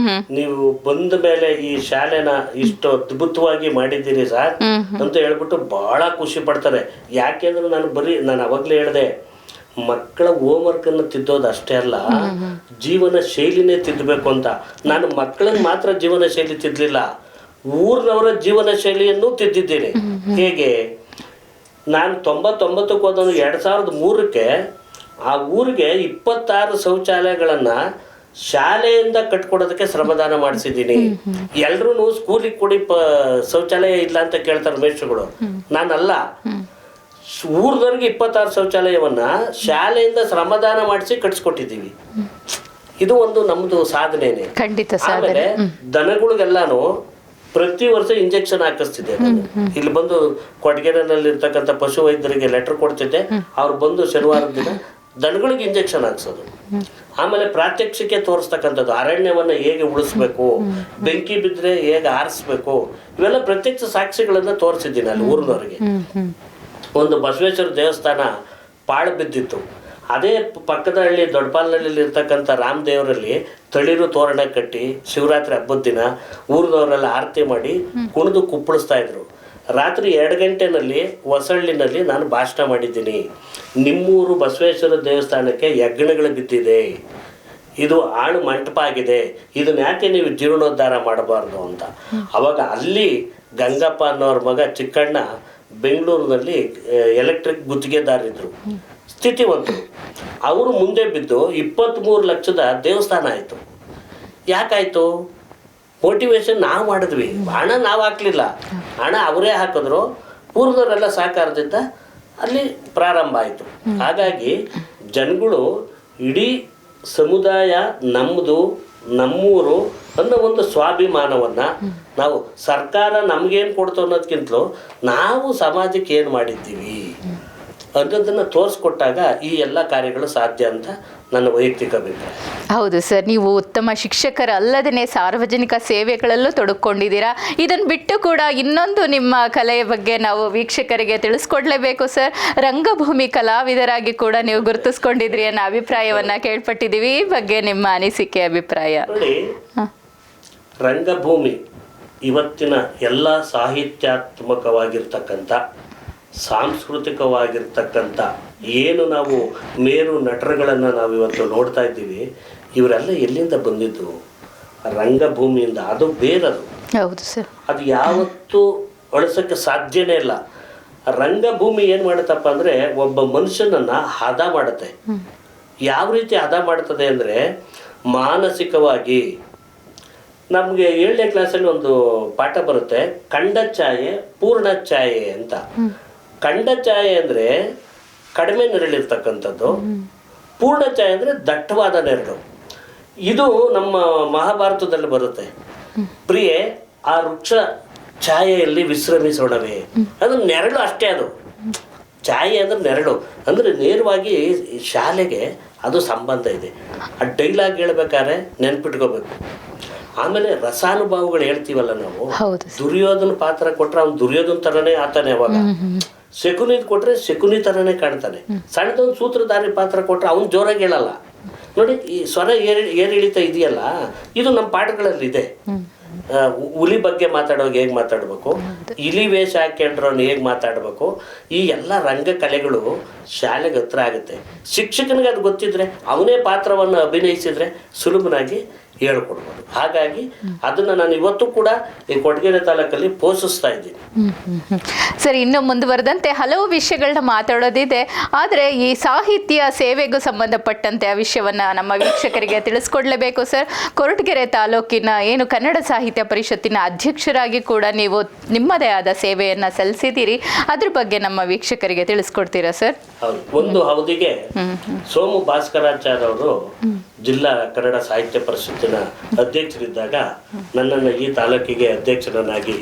ನೀವು ಬಂದ ಮೇಲೆ ಈ ಶಾಲೆನ ಇಷ್ಟು ಅದ್ಭುತವಾಗಿ ಮಾಡಿದ್ದೀರಿ ಸರ್ ಅಂತ ಹೇಳ್ಬಿಟ್ಟು ಬಹಳ ಖುಷಿ ಪಡ್ತಾರೆ. ಯಾಕೆಂದ್ರೆ ನಾನು ಅವಾಗ್ಲೇ ಹೇಳಿದೆ, ಮಕ್ಕಳ ಹೋಮ್ವರ್ಕ್ ಅನ್ನು ತಿದ್ದೋದು ಅಷ್ಟೇ ಅಲ್ಲ, ಜೀವನ ಶೈಲಿನೇ ತಿದ್ದಬೇಕು ಅಂತ. ನಾನು ಮಕ್ಕಳನ್ನ ಮಾತ್ರ ಜೀವನ ಶೈಲಿ ತಿದ್ದಲಿಲ್ಲ, ಊರಿನವರ ಜೀವನ ಶೈಲಿಯನ್ನು ತಿದ್ದಿದ್ದೇನೆ. ಹೇಗೆ? ನಾನು 99ಕ್ಕೆ ಹೋದನು 2003ಕ್ಕೆ ಆ ಊರಿಗೆ 26 ಶೌಚಾಲಯಗಳನ್ನ ಶಾಲೆಯಿಂದ ಕಟ್ಕೊಡೋದಕ್ಕೆ ಶ್ರಮದಾನ ಮಾಡಿಸಿದ್ದೀನಿ. ಎಲ್ರೂ ಸ್ಕೂಲಿಗೆ ಕೊಡಿ ಶೌಚಾಲಯ ಇಲ್ಲ ಅಂತ ಕೇಳ್ತಾರೆ ಮೇಷ್ಟ್ರುಗಳು. ನಾನಲ್ಲ, ಊರ್ದವ್ರಿಗೆ 26 ಶೌಚಾಲಯವನ್ನ ಶಾಲೆಯಿಂದ ಶ್ರಮದಾನ ಮಾಡಿಸಿ ಕಟ್ಸ್ಕೊಟ್ಟಿದ್ದೀವಿ. ಇದು ಒಂದು ನಮ್ದು ಸಾಧನೆನೆ. ಆಮೇಲೆ ದನಗಳಿಗೆಲ್ಲಾನು ಪ್ರತಿ ವರ್ಷ ಇಂಜೆಕ್ಷನ್ ಹಾಕಿಸ್ತಿದ್ದೆ. ಇಲ್ಲಿ ಬಂದು ಕೊಡಗೇರಿನಲ್ಲಿ ಇರ್ತಕ್ಕಂಥ ಪಶು ವೈದ್ಯರಿಗೆ ಲೆಟರ್ ಕೊಡ್ತಿದ್ದೆ, ಅವ್ರು ಬಂದು ಶನಿವಾರದ ದಿನ ದನಗಳಿಗೆ ಇಂಜೆಕ್ಷನ್ ಹಾಕ್ಸೋದು. ಆಮೇಲೆ ಪ್ರಾತ್ಯಕ್ಷಿಕೆ ತೋರಿಸ್ತಕ್ಕಂಥದ್ದು, ಅರಣ್ಯವನ್ನ ಹೇಗೆ ಉಳಿಸ್ಬೇಕು, ಬೆಂಕಿ ಬಿದ್ದರೆ ಹೇಗೆ ಆರಿಸ್ಬೇಕು, ಇವೆಲ್ಲ ಪ್ರತ್ಯಕ್ಷ ಸಾಕ್ಷಿಗಳನ್ನ ತೋರಿಸಿದ್ದೀನಿ ಅಲ್ಲಿ ಊರಿನವರಿಗೆ. ಒಂದು ಬಸವೇಶ್ವರ ದೇವಸ್ಥಾನ ಪಾಳು ಬಿದ್ದಿತ್ತು, ಅದೇ ಪಕ್ಕದ ಹಳ್ಳಿ ದೊಡ್ಡಪಾಲನಹಳ್ಳಿಯಲ್ಲಿ ಇರ್ತಕ್ಕಂಥ ರಾಮದೇವರಲ್ಲಿ ತಳಿರು ತೋರಣ ಕಟ್ಟಿ ಶಿವರಾತ್ರಿ ಹಬ್ಬದ ದಿನ ಊರಿನವರೆಲ್ಲ ಆರತಿ ಮಾಡಿ ಕುಣಿದು ಕುಪ್ಪಳಿಸ್ತಾ ಇದ್ರು. ರಾತ್ರಿ 2 ಗಂಟೆನಲ್ಲಿ ಹೊಸಳ್ಳಿನಲ್ಲಿ ನಾನು ಭಾಷಣ ಮಾಡಿದ್ದೀನಿ. ನಿಮ್ಮೂರು ಬಸವೇಶ್ವರ ದೇವಸ್ಥಾನಕ್ಕೆ ಯಜ್ಞಗಳು ಬಿದ್ದಿದೆ, ಇದು ಆಳು ಮಂಟಪ ಆಗಿದೆ, ಇದನ್ನ ಯಾಕೆ ನೀವು ಜೀರ್ಣೋದ್ಧಾರ ಮಾಡಬಾರ್ದು ಅಂತ. ಅವಾಗ ಅಲ್ಲಿ ಗಂಗಪ್ಪ ಅನ್ನೋರ ಮಗ ಚಿಕ್ಕಣ್ಣ ಬೆಂಗಳೂರಿನಲ್ಲಿ ಎಲೆಕ್ಟ್ರಿಕ್ ಗುತ್ತಿಗೆದಾರಿದ್ರು, ಸ್ಥಿತಿವಂತರು. ಅವರು ಮುಂದೆ ಬಿದ್ದು 23 ಲಕ್ಷದ ದೇವಸ್ಥಾನ ಆಯಿತು. ಯಾಕಾಯಿತು? ಮೋಟಿವೇಶನ್ ನಾವು ಮಾಡಿದ್ವಿ, ಹಣ ನಾವು ಹಾಕ್ಲಿಲ್ಲ, ಹಣ ಅವರೇ ಹಾಕಿದ್ರು. ಪೂರ್ವದವರೆಲ್ಲ ಸಹಕಾರದಿಂದ ಅಲ್ಲಿ ಪ್ರಾರಂಭ ಆಯಿತು. ಹಾಗಾಗಿ ಜನಗಳು ಇಡೀ ಸಮುದಾಯ ನಮ್ಮದು, ನಮ್ಮೂರು ಅನ್ನೋ ಒಂದು ಸ್ವಾಭಿಮಾನವನ್ನು ನಾವು ಸರ್ಕಾರ ನಮಗೇನು ಕೊಡ್ತು ಅನ್ನೋದಕ್ಕಿಂತಲೂ ನಾವು ಸಮಾಜಕ್ಕೆ ಏನು ಮಾಡಿದ್ದೀವಿ ಅನ್ನೋದನ್ನು ತೋರಿಸ್ಕೊಟ್ಟಾಗ ಈ ಎಲ್ಲ ಕಾರ್ಯಗಳು ಸಾಧ್ಯ ಅಂತ ನನ್ನ ವೈಯಕ್ತಿಕ ಅಭಿಪ್ರಾಯ. ಹೌದು ಸರ್, ನೀವು ಉತ್ತಮ ಶಿಕ್ಷಕರಲ್ಲದೇ ಸಾರ್ವಜನಿಕ ಸೇವೆಗಳಲ್ಲೂ ತೊಡಕೊಂಡಿದ್ದೀರಾ. ಇದನ್ನು ಬಿಟ್ಟು ಕೂಡ ಇನ್ನೊಂದು ನಿಮ್ಮ ಕಲೆಯ ಬಗ್ಗೆ ನಾವು ವೀಕ್ಷಕರಿಗೆ ತಿಳಿಸ್ಕೊಡ್ಲೇಬೇಕು ಸರ್. ರಂಗಭೂಮಿ ಕಲಾವಿದರಾಗಿ ಕೂಡ ನೀವು ಗುರುತಿಸ್ಕೊಂಡಿದ್ರಿ ಅನ್ನೋ ಅಭಿಪ್ರಾಯವನ್ನ ಕೇಳ್ಪಟ್ಟಿದ್ದೀವಿ. ಈ ಬಗ್ಗೆ ನಿಮ್ಮ ಅನಿಸಿಕೆ, ಅಭಿಪ್ರಾಯ? ನೋಡಿ, ರಂಗಭೂಮಿ ಇವತ್ತಿನ ಎಲ್ಲ ಸಾಹಿತ್ಯಾತ್ಮಕವಾಗಿರ್ತಕ್ಕಂಥ ಸಾಂಸ್ಕೃತಿಕವಾಗಿರ್ತಕ್ಕಂಥ ಏನು ನಾವು ಮೇರು ನಟರುಗಳನ್ನು ನಾವು ಇವತ್ತು ನೋಡ್ತಾ ಇದ್ದೀವಿ, ಇವರೆಲ್ಲ ಎಲ್ಲಿಂದ ಬಂದಿದ್ದು? ರಂಗಭೂಮಿಯಿಂದ. ಅದು ಬೇರದು. ಹೌದು ಸರ್. ಅದು ಯಾವತ್ತೂ ಅಳಿಸೋಕ್ಕೆ ಸಾಧ್ಯನೇ ಇಲ್ಲ. ರಂಗಭೂಮಿ ಏನು ಮಾಡುತ್ತಪ್ಪ ಅಂದರೆ ಒಬ್ಬ ಮನುಷ್ಯನನ್ನು ಹದ ಮಾಡುತ್ತೆ. ಯಾವ ರೀತಿ ಹದ ಮಾಡ್ತದೆ ಅಂದರೆ ಮಾನಸಿಕವಾಗಿ. ನಮಗೆ 7ನೇ ಕ್ಲಾಸಲ್ಲಿ ಒಂದು ಪಾಠ ಬರುತ್ತೆ, ಖಂಡ ಛಾಯೆ ಪೂರ್ಣ ಛಾಯೆ ಅಂತ. ಖಂಡ ಛಾಯೆ ಅಂದರೆ ಕಡಿಮೆ ನೆರಳಿರ್ತಕ್ಕಂಥದ್ದು, ಪೂರ್ಣ ಛಾಯೆ ಅಂದರೆ ದಟ್ಟವಾದ ನೆರಳು. ಇದು ನಮ್ಮ ಮಹಾಭಾರತದಲ್ಲಿ ಬರುತ್ತೆ. ಪ್ರಿಯೆ, ಆ ವೃಕ್ಷ ಛಾಯೆಯಲ್ಲಿ ವಿಶ್ರಮಿಸೋಣವೇ. ಅದು ನೆರಳು ಅಷ್ಟೇ. ಅದು ಛಾಯೆ ಅಂದರೆ ನೆರಳು. ಅಂದರೆ ನೇರವಾಗಿ ಶಾಲೆಗೆ ಅದು ಸಂಬಂಧ ಇದೆ. ಆ ಡೈಲಾಗ್ ಹೇಳ್ಬೇಕಾದ್ರೆ ನೆನ್ಪಿಟ್ಕೋಬೇಕು. ಆಮೇಲೆ ರಸಾನುಭವಗಳು ಹೇಳ್ತೀವಲ್ಲ ನಾವು, ದುರ್ಯೋಧನ ಪಾತ್ರ ಕೊಟ್ರೆ ಅವ್ನು ದುರ್ಯೋಧನ ಥರನೇ ಆತಾನೆ. ಅವಾಗ ಶಕುನಿದ್ ಕೊಟ್ರೆ ಶಕುನಿ ಥರನೇ ಕಾಣ್ತಾನೆ. ಸಣ್ಣದೊಂದು ಸೂತ್ರಧಾರಿ ಪಾತ್ರ ಕೊಟ್ರೆ ಅವ್ನು ಜೋರಾಗಿ ಹೇಳಲ್ಲ. ನೋಡಿ, ಈ ಸ್ವರ ಏರಿಳಿತ ಇದೆಯಲ್ಲ, ಇದು ನಮ್ಮ ಪಾಠಗಳಲ್ಲಿದೆ. ಹುಲಿ ಬಗ್ಗೆ ಮಾತಾಡುವಾಗ ಹೇಗೆ ಮಾತಾಡಬೇಕು, ಇಲಿ ವೇಷ ಹಾಕೊಂಡ್ರವ್ನು ಹೇಗೆ ಮಾತಾಡಬೇಕು, ಈ ಎಲ್ಲ ರಂಗ ಕಲೆಗಳು ಶಾಲೆಗೆ ಹತ್ರ ಆಗುತ್ತೆ. ಶಿಕ್ಷಕನಿಗೆ ಅದು ಗೊತ್ತಿದ್ರೆ ಅವನೇ ಪಾತ್ರವನ್ನು ಅಭಿನಯಿಸಿದರೆ ಸುಲಭನಾಗಿ ಹೇಳ್ಕೊಡ್ಬೋದು. ಹಾಗಾಗಿ ಅದನ್ನು ನಾನು ಇವತ್ತು ಕೂಡ ಈ ಕೊಡಗೇರಿ ತಾಲೂಕಲ್ಲಿ ಪೋಷಿಸ್ತಾ ಇದ್ದೀನಿ. ಸರ್, ಇನ್ನು ಮುಂದುವರೆದಂತೆ ಹಲವು ವಿಷಯಗಳನ್ನ ಮಾತಾಡೋದಿದೆ. ಆದರೆ ಈ ಸಾಹಿತ್ಯ ಸೇವೆಗೂ ಸಂಬಂಧಪಟ್ಟಂತೆ ಆ ವಿಷಯವನ್ನು ನಮ್ಮ ವೀಕ್ಷಕರಿಗೆ ತಿಳಿಸ್ಕೊಡ್ಲೇಬೇಕು ಸರ್. ಕೊರಟಗೆರೆ ತಾಲೂಕಿನ ಏನು ಕನ್ನಡ ಸಾಹಿತ್ಯ ಪರಿಷತ್ತಿನ ಅಧ್ಯಕ್ಷರಾಗಿ ಕೂಡ ನೀವು ನಿಮ್ಮದೇ ಆದ ಸೇವೆಯನ್ನು ಸಲ್ಲಿಸಿದ್ದೀರಿ. ಅದ್ರ ಬಗ್ಗೆ ನಮ್ಮ ವೀಕ್ಷಕರಿಗೆ ತಿಳಿಸ್ಕೊಡ್ತೀರಾ ಸರ್? ಹೌದು. ಒಂದು ಅವಧಿಗೆ ಸೋಮು ಭಾಸ್ಕರಾಚಾರ್ಯ ಅವರು ಜಿಲ್ಲಾ ಕನ್ನಡ ಸಾಹಿತ್ಯ ಪರಿಷತ್ತಿನ ಅಧ್ಯಕ್ಷರಿದ್ದಾಗ ನನ್ನನ್ನು ಈ ತಾಲೂಕಿಗೆ ಅಧ್ಯಕ್ಷರನ್ನಾಗಿ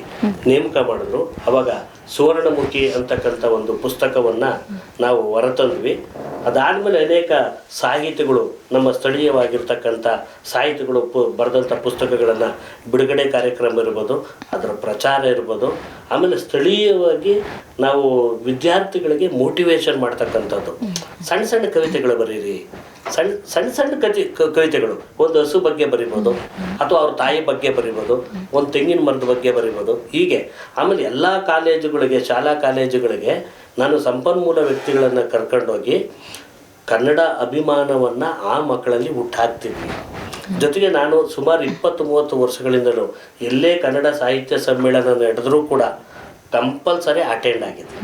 ನೇಮಕ ಮಾಡಿದ್ರು. ಅವಾಗ ಸುವರ್ಣಮುಖಿ ಅಂತಕ್ಕಂಥ ಒಂದು ಪುಸ್ತಕವನ್ನು ನಾವು ಹೊರತಂದ್ವಿ. ಅದಾದಮೇಲೆ ಅನೇಕ ಸಾಹಿತಿಗಳು, ನಮ್ಮ ಸ್ಥಳೀಯವಾಗಿರ್ತಕ್ಕಂಥ ಸಾಹಿತಿಗಳು ಬರೆದಂಥ ಪುಸ್ತಕಗಳನ್ನು ಬಿಡುಗಡೆ ಕಾರ್ಯಕ್ರಮ ಇರ್ಬೋದು, ಅದರ ಪ್ರಚಾರ ಇರ್ಬೋದು. ಆಮೇಲೆ ಸ್ಥಳೀಯವಾಗಿ ನಾವು ವಿದ್ಯಾರ್ಥಿಗಳಿಗೆ ಮೋಟಿವೇಶನ್ ಮಾಡ್ತಕ್ಕಂಥದ್ದು. ಸಣ್ಣ ಸಣ್ಣ ಕವಿತೆಗಳು ಬರೀರಿ, ಸಣ್ಣ ಕವಿತೆಗಳು. ಒಂದು ಹಸು ಬಗ್ಗೆ ಬರಿಬೋದು, ಅಥವಾ ಅವ್ರ ತಾಯಿ ಬಗ್ಗೆ ಬರಿಬೋದು, ಒಂದು ತೆಂಗಿನ ಮರದ ಬಗ್ಗೆ ಬರಿಬೋದು, ಹೀಗೆ. ಆಮೇಲೆ ಎಲ್ಲ ಕಾಲೇಜುಗಳಿಗೆ, ಶಾಲಾ ಕಾಲೇಜುಗಳಿಗೆ ನಾನು ಸಂಪನ್ಮೂಲ ವ್ಯಕ್ತಿಗಳನ್ನು ಕರ್ಕೊಂಡೋಗಿ ಕನ್ನಡ ಅಭಿಮಾನವನ್ನು ಆ ಮಕ್ಕಳಲ್ಲಿ ಹುಟ್ಟಾಕ್ತಿದ್ವಿ. ಜೊತೆಗೆ ನಾನು ಸುಮಾರು 20-30 ವರ್ಷಗಳಿಂದಲೂ ಎಲ್ಲೇ ಕನ್ನಡ ಸಾಹಿತ್ಯ ಸಮ್ಮೇಳನ ನಡೆದರೂ ಕೂಡ ಕಂಪಲ್ಸರಿ ಅಟೆಂಡ್ ಆಗಿದ್ದೆ.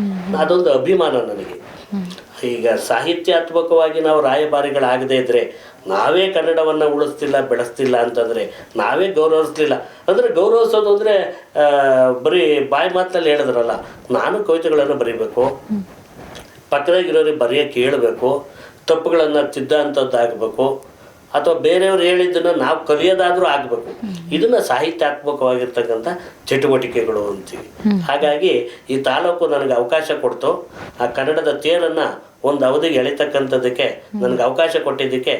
ಅದೊಂದು ಅಭಿಮಾನ ನನಗೆ. ಈಗ ಸಾಹಿತ್ಯಾತ್ಮಕವಾಗಿ ನಾವು ರಾಯಭಾರಿಗಳಾಗದೇ ಇದ್ದರೆ, ನಾವೇ ಕನ್ನಡವನ್ನು ಉಳಿಸ್ತಿಲ್ಲ, ಬೆಳೆಸ್ತಿಲ್ಲ ಅಂತಂದರೆ, ನಾವೇ ಗೌರವಿಸ್ಲಿಲ್ಲ ಅಂದರೆ, ಗೌರವಿಸೋದು ಅಂದರೆ ಬರೀ ಬಾಯಿ ಮಾತಲ್ಲಿ ಹೇಳಿದ್ರಲ್ಲ. ನಾನು ಕವಿತೆಗಳನ್ನು ಬರೀಬೇಕು, ಪಕ್ಕದಾಗಿರೋರಿಗೆ ಬರೆಯೋಕ್ಕೆ ಹೇಳಬೇಕು, ತಪ್ಪುಗಳನ್ನು ತಿದ್ದಂಥದ್ದಾಗಬೇಕು, ಅಥವಾ ಬೇರೆಯವ್ರು ಹೇಳಿದ್ದನ್ನು ನಾವು ಕಲಿಯೋದಾದರೂ ಆಗಬೇಕು. ಇದನ್ನು ಸಾಹಿತ್ಯಾತ್ಮಕವಾಗಿರ್ತಕ್ಕಂಥ ಚಟುವಟಿಕೆಗಳು ಅಂತೀವಿ. ಹಾಗಾಗಿ ಈ ತಾಲೂಕು ನನಗೆ ಅವಕಾಶ ಕೊಡ್ತು. ಆ ಕನ್ನಡದ ತೇರನ್ನು ಒಂದು ಅವಧಿಗೆ ಎಳಿತಕ್ಕಂಥದ್ದಕ್ಕೆ ನನಗೆ ಅವಕಾಶ ಕೊಟ್ಟಿದ್ದಕ್ಕೆ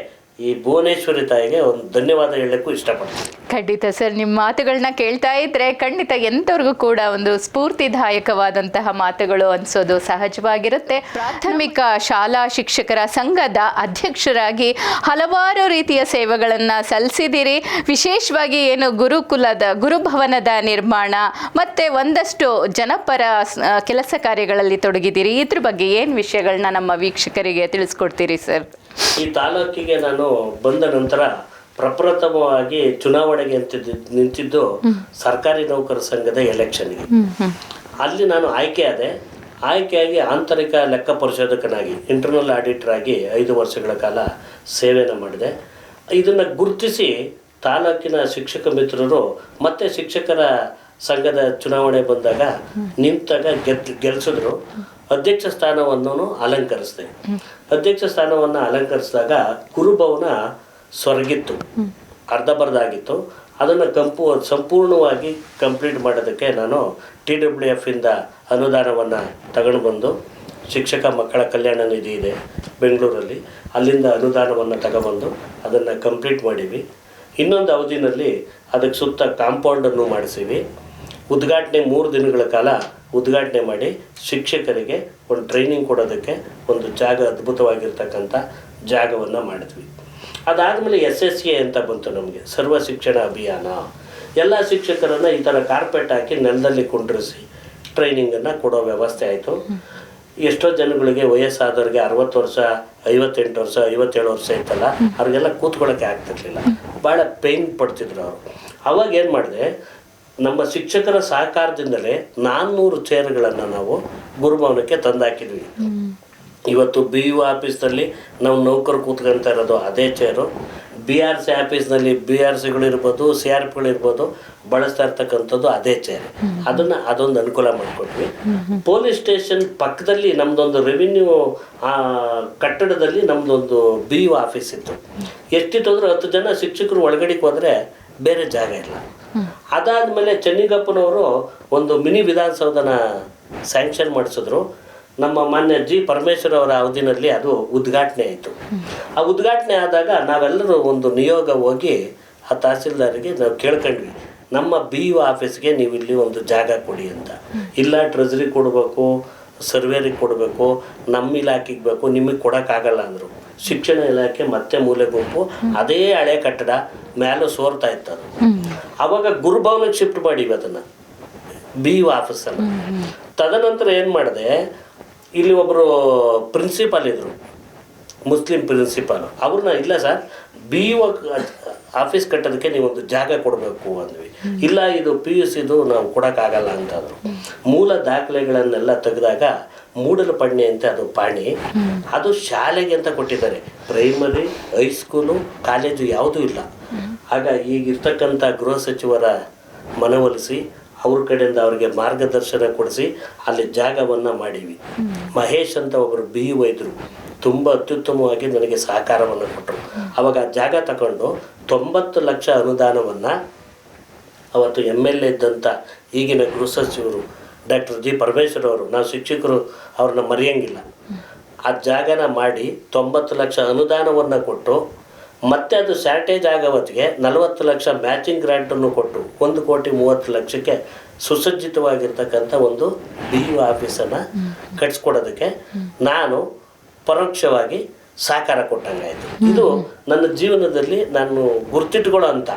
ಈ ಭುವನೇಶ್ವರಿ ತಾಯಿಗೆ ಒಂದು ಧನ್ಯವಾದ ಹೇಳಕ್ಕೂ ಇಷ್ಟಪಡ್ತೀನಿ. ಖಂಡಿತ ಸರ್, ನಿಮ್ಮ ಮಾತುಗಳನ್ನ ಕೇಳ್ತಾ ಇದ್ರೆ ಖಂಡಿತ ಎಂಥವ್ರಿಗೂ ಕೂಡ ಒಂದು ಸ್ಫೂರ್ತಿದಾಯಕವಾದಂತಹ ಮಾತುಗಳು ಅನಿಸೋದು ಸಹಜವಾಗಿರುತ್ತೆ. ಪ್ರಾಥಮಿಕ ಶಾಲಾ ಶಿಕ್ಷಕರ ಸಂಘದ ಅಧ್ಯಕ್ಷರಾಗಿ ಹಲವಾರು ರೀತಿಯ ಸೇವೆಗಳನ್ನು ಸಲ್ಲಿಸಿದಿರಿ. ವಿಶೇಷವಾಗಿ ಏನು ಗುರುಭವನದ ನಿರ್ಮಾಣ ಮತ್ತು ಒಂದಷ್ಟು ಜನಪರ ಕೆಲಸ ಕಾರ್ಯಗಳಲ್ಲಿ ತೊಡಗಿದ್ದೀರಿ. ಇದ್ರ ಬಗ್ಗೆ ಏನು ವಿಷಯಗಳನ್ನ ನಮ್ಮ ವೀಕ್ಷಕರಿಗೆ ತಿಳಿಸ್ಕೊಡ್ತೀರಿ ಸರ್? ಈ ತಾಲೂಕಿಗೆ ನಾನು ಬಂದ ನಂತರ ಪ್ರಪ್ರಥಮವಾಗಿ ಚುನಾವಣೆಗೆ ನಿಂತಿದ್ದು ಸರ್ಕಾರಿ ನೌಕರ ಸಂಘದ ಎಲೆಕ್ಷನ್ಗೆ. ಅಲ್ಲಿ ನಾನು ಆಯ್ಕೆಯಾಗಿ ಆಂತರಿಕ ಲೆಕ್ಕ ಪರಿಶೋಧಕನಾಗಿ ಇಂಟರ್ನಲ್ ಆಡಿಟರ್ ಆಗಿ 5 ವರ್ಷಗಳ ಕಾಲ ಸೇವೆಯನ್ನು ಮಾಡಿದೆ. ಇದನ್ನು ಗುರುತಿಸಿ ತಾಲೂಕಿನ ಶಿಕ್ಷಕ ಮಿತ್ರರು ಮತ್ತು ಶಿಕ್ಷಕರ ಸಂಘದ ಚುನಾವಣೆ ಬಂದಾಗ ನಿಂತಾಗ ಗೆಲ್ಲಿಸಿದ್ರು. ಅಧ್ಯಕ್ಷ ಸ್ಥಾನವನ್ನು ಅಲಂಕರಿಸಿದೆ. ಅಧ್ಯಕ್ಷ ಸ್ಥಾನವನ್ನು ಅಲಂಕರಿಸಿದಾಗ ಗುರುಭವನ ಸೊರಗಿತ್ತು, ಅರ್ಧಬರ್ಧಾಗಿತ್ತು. ಅದನ್ನು ಸಂಪೂರ್ಣವಾಗಿ ಕಂಪ್ಲೀಟ್ ಮಾಡೋದಕ್ಕೆ ನಾನು TWF ಇಂದ ಅನುದಾನವನ್ನು ತಗೊಂಡು ಬಂದು, ಶಿಕ್ಷಕ ಮಕ್ಕಳ ಕಲ್ಯಾಣ ನಿಧಿ ಇದೆ ಬೆಂಗಳೂರಲ್ಲಿ, ಅಲ್ಲಿಂದ ಅನುದಾನವನ್ನು ತಗೊಬಂದು ಅದನ್ನು ಕಂಪ್ಲೀಟ್ ಮಾಡೀವಿ. ಇನ್ನೊಂದು ಅವಧಿನಲ್ಲಿ ಅದಕ್ಕೆ ಸುತ್ತ ಕಾಂಪೌಂಡನ್ನು ಮಾಡಿಸೀವಿ. ಉದ್ಘಾಟನೆ 3 ದಿನಗಳ ಕಾಲ ಉದ್ಘಾಟನೆ ಮಾಡಿ ಶಿಕ್ಷಕರಿಗೆ ಒಂದು ಟ್ರೈನಿಂಗ್ ಕೊಡೋದಕ್ಕೆ ಒಂದು ಜಾಗ, ಅದ್ಭುತವಾಗಿರ್ತಕ್ಕಂಥ ಜಾಗವನ್ನು ಮಾಡಿದ್ವಿ. ಅದಾದಮೇಲೆ SSA ಅಂತ ಬಂತು ನಮಗೆ, ಸರ್ವ ಶಿಕ್ಷಣ ಅಭಿಯಾನ. ಎಲ್ಲ ಶಿಕ್ಷಕರನ್ನು ಈ ಥರ ಕಾರ್ಪೆಟ್ ಹಾಕಿ ನೆಲದಲ್ಲಿ ಕುಂಡ್ರಿಸಿ ಟ್ರೈನಿಂಗನ್ನು ಕೊಡೋ ವ್ಯವಸ್ಥೆ ಆಯಿತು. ಎಷ್ಟೋ ಜನಗಳಿಗೆ ವಯಸ್ಸಾದವ್ರಿಗೆ 60 ವರ್ಷ, 58 ವರ್ಷ, 57 ವರ್ಷ ಇತ್ತಲ್ಲ, ಅವ್ರಿಗೆಲ್ಲ ಕೂತ್ಕೊಳ್ಳೋಕ್ಕೆ ಆಗ್ತಿರ್ಲಿಲ್ಲ, ಭಾಳ ಪೇಯ್ನ್ ಪಡ್ತಿದ್ರು ಅವರು. ಅವಾಗ ಏನು ಮಾಡಿದೆ, ನಮ್ಮ ಶಿಕ್ಷಕರ ಸಹಕಾರದಿಂದಲೇ 400 ಚೇರ್ಗಳನ್ನು ನಾವು ಗುರುಭವನಕ್ಕೆ ತಂದಾಕಿದ್ವಿ. ಇವತ್ತು BU ಆಫೀಸ್ನಲ್ಲಿ ನಾವು ನೌಕರು ಕೂತ್ಕೊಂತ ಇರೋದು ಅದೇ ಚೇರು. BRC ಆಫೀಸ್ನಲ್ಲಿ BRCಗಳಿರ್ಬೋದು, CRPಗಳಿರ್ಬೋದು ಬಳಸ್ತಾ ಇರ್ತಕ್ಕಂಥದ್ದು ಅದೇ ಚೇರ್. ಅದೊಂದು ಅನುಕೂಲ ಮಾಡಿಕೊಟ್ವಿ. ಪೊಲೀಸ್ ಸ್ಟೇಷನ್ ಪಕ್ಕದಲ್ಲಿ ನಮ್ಮದೊಂದು ರೆವಿನ್ಯೂ ಕಟ್ಟಡದಲ್ಲಿ ನಮ್ಮದೊಂದು BU ಆಫೀಸ್ ಇತ್ತು. ಎಷ್ಟಿತ್ತು ಅಂದರೆ 10 ಜನ ಶಿಕ್ಷಕರು ಒಳಗಡೆಗೆ ಹೋದರೆ ಬೇರೆ ಜಾಗ ಇಲ್ಲ. ಅದಾದಮೇಲೆ ಚೆನ್ನಿಗಪ್ಪನವರು ಒಂದು ಮಿನಿ ವಿಧಾನಸೌಧನ ಸ್ಯಾಂಕ್ಷನ್ ಮಾಡಿಸಿದ್ರು. ನಮ್ಮ ಮಾನ್ಯ G. ಪರಮೇಶ್ವರ್ ಅವರ ಅವಧಿನಲ್ಲಿ ಅದು ಉದ್ಘಾಟನೆ ಆಯಿತು. ಆ ಉದ್ಘಾಟನೆ ಆದಾಗ ನಾವೆಲ್ಲರೂ ಒಂದು ನಿಯೋಗ ಹೋಗಿ ಆ ತಹಸೀಲ್ದಾರಿಗೆ ನಾವು ಕೇಳ್ಕೊಂಡ್ವಿ, ನಮ್ಮ BU ಆಫೀಸ್ಗೆ ನೀವು ಇಲ್ಲಿ ಒಂದು ಜಾಗ ಕೊಡಿ ಅಂತ. ಇಲ್ಲ, ಟ್ರೆಜರಿ ಕೊಡಬೇಕು, ಸರ್ವೇರಿಗೆ ಕೊಡಬೇಕು, ನಮ್ಮ ಇಲಾಖೆಗೆ ಬೇಕು, ನಿಮಗೆ ಕೊಡೋಕ್ಕಾಗಲ್ಲ ಅಂದರು. ಶಿಕ್ಷಣ ಇಲಾಖೆ ಮತ್ತೆ ಮೂಲೆ ಗುಂಪು, ಅದೇ ಹಳೆ ಕಟ್ಟಡ ಮೇಲೆ ಸೋರ್ತಾ ಇತ್ತು. ಅದು ಅವಾಗ ಗುರುಭವನಕ್ಕೆ ಶಿಫ್ಟ್ ಮಾಡೀವಿ ಅದನ್ನು, BU ಆಫೀಸನ್ನು. ತದನಂತರ ಏನು ಮಾಡಿದೆ, ಇಲ್ಲಿ ಒಬ್ಬರು ಪ್ರಿನ್ಸಿಪಾಲ್ ಇದ್ದರು, ಮುಸ್ಲಿಂ ಪ್ರಿನ್ಸಿಪಾಲು. ಅವ್ರನ್ನ ಇಲ್ಲ ಸರ್, BU ಆಫೀಸ್ ಕಟ್ಟೋದಕ್ಕೆ ನೀವೊಂದು ಜಾಗ ಕೊಡಬೇಕು ಅಂದ್ವಿ. ಇಲ್ಲ, ಇದು PUCದು ನಾವು ಕೊಡೋಕ್ಕಾಗಲ್ಲ ಅಂತಂದರು. ಮೂಲ ದಾಖಲೆಗಳನ್ನೆಲ್ಲ ತೆಗೆದಾಗ ಮೂಡಲಪಣ್ಣೆ ಅಂತ ಅದು ಪಾಣಿ, ಅದು ಶಾಲೆಗೆ ಅಂತ ಕೊಟ್ಟಿದ್ದಾರೆ. ಪ್ರೈಮರಿ, ಹೈಸ್ಕೂಲು, ಕಾಲೇಜು ಯಾವುದೂ ಇಲ್ಲ. ಆಗ ಈಗಿರ್ತಕ್ಕಂಥ ಗೃಹ ಸಚಿವರ ಮನವೊಲಿಸಿ ಅವ್ರ ಕಡೆಯಿಂದ ಅವ್ರಿಗೆ ಮಾರ್ಗದರ್ಶನ ಕೊಡಿಸಿ ಅಲ್ಲಿ ಜಾಗವನ್ನು ಮಾಡೀವಿ. ಮಹೇಶ್ ಅಂತ ಒಬ್ಬರು BU ಇದ್ದರು, ತುಂಬ ಅತ್ಯುತ್ತಮವಾಗಿ ನನಗೆ ಸಹಕಾರವನ್ನು ಕೊಟ್ಟರು. ಅವಾಗ ಆ ಜಾಗ ತಗೊಂಡು 90 ಲಕ್ಷ ಅನುದಾನವನ್ನು ಅವತ್ತು MLA ಇದ್ದಂಥ ಈಗಿನ ಗೃಹ ಸಚಿವರು ಡಾಕ್ಟರ್ G. ಪರಮೇಶ್ವರ್ ಅವರು, ನಾವು ಶಿಕ್ಷಕರು ಅವ್ರನ್ನ ಮರೆಯಂಗಿಲ್ಲ, ಆ ಜಾಗನ ಮಾಡಿ 90 ಲಕ್ಷ ಅನುದಾನವನ್ನು ಕೊಟ್ಟು, ಮತ್ತೆ ಅದು ಶಾರ್ಟೇಜ್ ಆಗೋ ಹೊತ್ತಿಗೆ 40 ಲಕ್ಷ ಮ್ಯಾಚಿಂಗ್ ಗ್ರ್ಯಾಂಟನ್ನು ಕೊಟ್ಟು 1,30,30,00,000ಕ್ಕೆ ಸುಸಜ್ಜಿತವಾಗಿರ್ತಕ್ಕಂಥ ಒಂದು BU ಆಫೀಸನ್ನು ಕಟ್ಸ್ಕೊಡೋದಕ್ಕೆ ನಾನು ಪರೋಕ್ಷವಾಗಿ ಸಹಕಾರ ಕೊಟ್ಟಂಗಾಯಿತು. ಇದು ನನ್ನ ಜೀವನದಲ್ಲಿ ನಾನು ಗುರ್ತಿಟ್ಕೊಳ್ಳೋ ಅಂತ,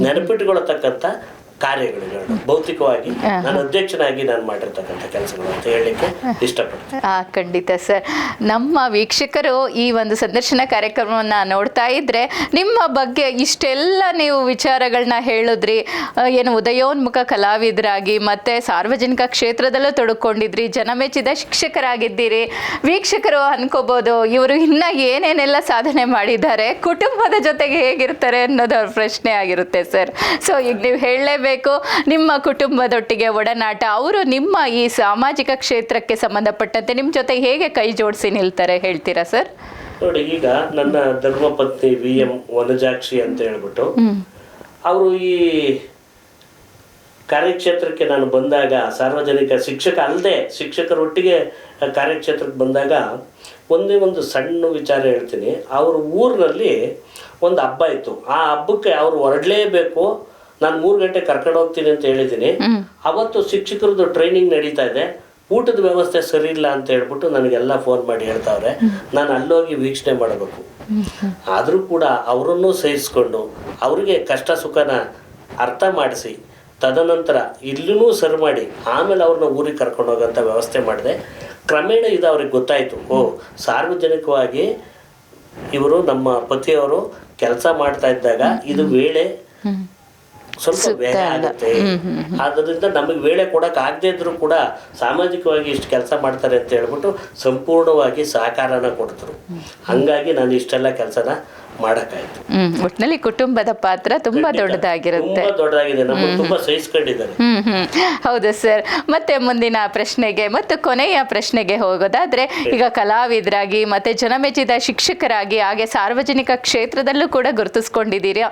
ನೆನಪಿಟ್ಕೊಳ್ತಕ್ಕಂಥ ಕಾರ್ಯಗಳು ಭೌತಿಕವಾಗಿ ನಾನು ಅಧ್ಯಕ್ಷನಾಗಿ ನಾನು ಮಾಡಿರ್ತಕ್ಕಂಥ ಕೆಲಸಗಳು ಅಂತ ಹೇಳಲಿಕ್ಕೆ ಇಷ್ಟಪಡ್ತೀನಿ. ಖಂಡಿತ ಸರ್. ನಮ್ಮ ವೀಕ್ಷಕರು ಈ ಒಂದು ಸಂದರ್ಶನ ಕಾರ್ಯಕ್ರಮವನ್ನು ನೋಡ್ತಾ ಇದ್ರೆ ನಿಮ್ಮ ಬಗ್ಗೆ ಇಷ್ಟೆಲ್ಲ ನೀವು ವಿಚಾರಗಳನ್ನ ಹೇಳಿದ್ರಿ. ಏನು ಉದಯೋನ್ಮುಖ ಕಲಾವಿದರಾಗಿ ಮತ್ತೆ ಸಾರ್ವಜನಿಕ ಕ್ಷೇತ್ರದಲ್ಲೂ ತೊಡಕೊಂಡಿದ್ರಿ, ಜನಮೆಚ್ಚಿದ ಶಿಕ್ಷಕರಾಗಿದ್ದೀರಿ. ವೀಕ್ಷಕರು ಅನ್ಕೋಬೋದು ಇವರು ಇನ್ನ ಏನೇನೆಲ್ಲ ಸಾಧನೆ ಮಾಡಿದ್ದಾರೆ, ಕುಟುಂಬದ ಜೊತೆಗೆ ಹೇಗಿರ್ತಾರೆ ಅನ್ನೋದು ಅವ್ರ ಪ್ರಶ್ನೆ ಆಗಿರುತ್ತೆ ಸರ್. ಸೊ ಈಗ ನೀವು ಹೇಳಲೇಬೇಕು, ನಿಮ್ಮ ಕುಟುಂಬದೊಟ್ಟಿಗೆ ಒಡನಾಟ, ಅವರು ನಿಮ್ಮ ಈ ಸಾಮಾಜಿಕ ಕ್ಷೇತ್ರಕ್ಕೆ ಸಂಬಂಧಪಟ್ಟಂತೆ ನಿಮ್ಮ ಜೊತೆ ಹೇಗೆ ಕೈ ಜೋಡಿಸಿ ನಿಲ್ತಾರೆ ಹೇಳ್ತೀರಾ ಸರ್? ನೋಡಿ, ಈಗ ನನ್ನ ಧರ್ಮಪತ್ನಿ VM ವನಜಾಕ್ಷಿ ಅಂತ ಹೇಳ್ಬಿಟ್ಟು ಅವರು ಈ ಕಾರ್ಯಕ್ಷೇತ್ರಕ್ಕೆ ನಾನು ಬಂದಾಗ, ಸಾರ್ವಜನಿಕ ಶಿಕ್ಷಕ ಅಲ್ಲದೆ ಶಿಕ್ಷಕರೊಟ್ಟಿಗೆ ಕಾರ್ಯಕ್ಷೇತ್ರಕ್ಕೆ ಬಂದಾಗ ಒಂದೇ ಒಂದು ಸಣ್ಣ ವಿಚಾರ ಹೇಳ್ತೀನಿ. ಅವ್ರ ಊರಿನಲ್ಲಿ ಒಂದು ಹಬ್ಬ ಇತ್ತು. ಆ ಹಬ್ಬಕ್ಕೆ ಅವ್ರು ಹೊರಡಲೇಬೇಕು, ನಾನು 3 ಗಂಟೆ ಕರ್ಕೊಂಡು ಹೋಗ್ತೀನಿ ಅಂತ ಹೇಳಿದ್ದೀನಿ. ಅವತ್ತು ಶಿಕ್ಷಕರದ್ದು ಟ್ರೈನಿಂಗ್ ನಡೀತಾ ಇದೆ, ಊಟದ ವ್ಯವಸ್ಥೆ ಸರಿ ಇಲ್ಲ ಅಂತ ಹೇಳ್ಬಿಟ್ಟು ನನಗೆಲ್ಲ ಫೋನ್ ಮಾಡಿ ಹೇಳ್ತಾವ್ರೆ. ನಾನು ಅಲ್ಲೋಗಿ ವೀಕ್ಷಣೆ ಮಾಡಬೇಕು. ಆದರೂ ಕೂಡ ಅವರನ್ನು ಸಹಿಸ್ಕೊಂಡು ಅವ್ರಿಗೆ ಕಷ್ಟ ಸುಖನ ಅರ್ಥ ಮಾಡಿಸಿ ತದನಂತರ ಇಲ್ಲೂ ಸರಿ ಮಾಡಿ ಆಮೇಲೆ ಅವ್ರನ್ನ ಊರಿಗೆ ಕರ್ಕೊಂಡು ಹೋಗೋಂಥ ವ್ಯವಸ್ಥೆ ಮಾಡಿದೆ. ಕ್ರಮೇಣ ಇದು ಅವ್ರಿಗೆ ಗೊತ್ತಾಯಿತು, ಸಾರ್ವಜನಿಕವಾಗಿ ಇವರು ನಮ್ಮ ಪತಿಯವರು ಕೆಲಸ ಮಾಡ್ತಾ ಇದ್ದಾಗ ಇದು ವೇಳೆ ಸ್ವಲ್ಪ ಬೇಗ ಆಗುತ್ತೆ. ಆದ್ದರಿಂದ ನಮಗೆ ವೇಳೆ ಕೊಡಕ್ ಆಗದೆ ಇದ್ರು ಕೂಡ ಸಾಮಾಜಿಕವಾಗಿ ಇಷ್ಟು ಕೆಲಸ ಮಾಡ್ತಾರೆ ಅಂತ ಹೇಳ್ಬಿಟ್ಟು ಸಂಪೂರ್ಣವಾಗಿ ಸಹಕಾರನ ಕೊಡ್ತರು. ಹಂಗಾಗಿ ನಾನು ಇಷ್ಟೆಲ್ಲ ಕೆಲಸನ ಮಾಡಕ್ಕಾಯ್ತು. ಒಟ್ಟಿನಲ್ಲಿ ಕುಟುಂಬದ ಪಾತ್ರ ತುಂಬಾ ದೊಡ್ಡದಾಗಿರುತ್ತೆ. ತುಂಬಾ ದೊಡ್ಡದಾಗಿದೆ, ನಮಗೆ ತುಂಬಾ ಸಹಿಸ್ಕೊಂಡಿದ್ದಾರೆ. ಹೌದು ಸರ್. ಮತ್ತೆ ಮುಂದಿನ ಪ್ರಶ್ನೆಗೆ ಮತ್ತು ಕೊನೆಯ ಪ್ರಶ್ನೆಗೆ ಹೋಗೋದಾದ್ರೆ, ಈಗ ಕಲಾವಿದರಾಗಿ ಮತ್ತೆ ಜನಮೆಚ್ಚಿದ ಶಿಕ್ಷಕರಾಗಿ ಹಾಗೆ ಸಾರ್ವಜನಿಕ ಕ್ಷೇತ್ರದಲ್ಲೂ ಕೂಡ ಗುರುತಿಸ್ಕೊಂಡಿದ್ದೀರಿ.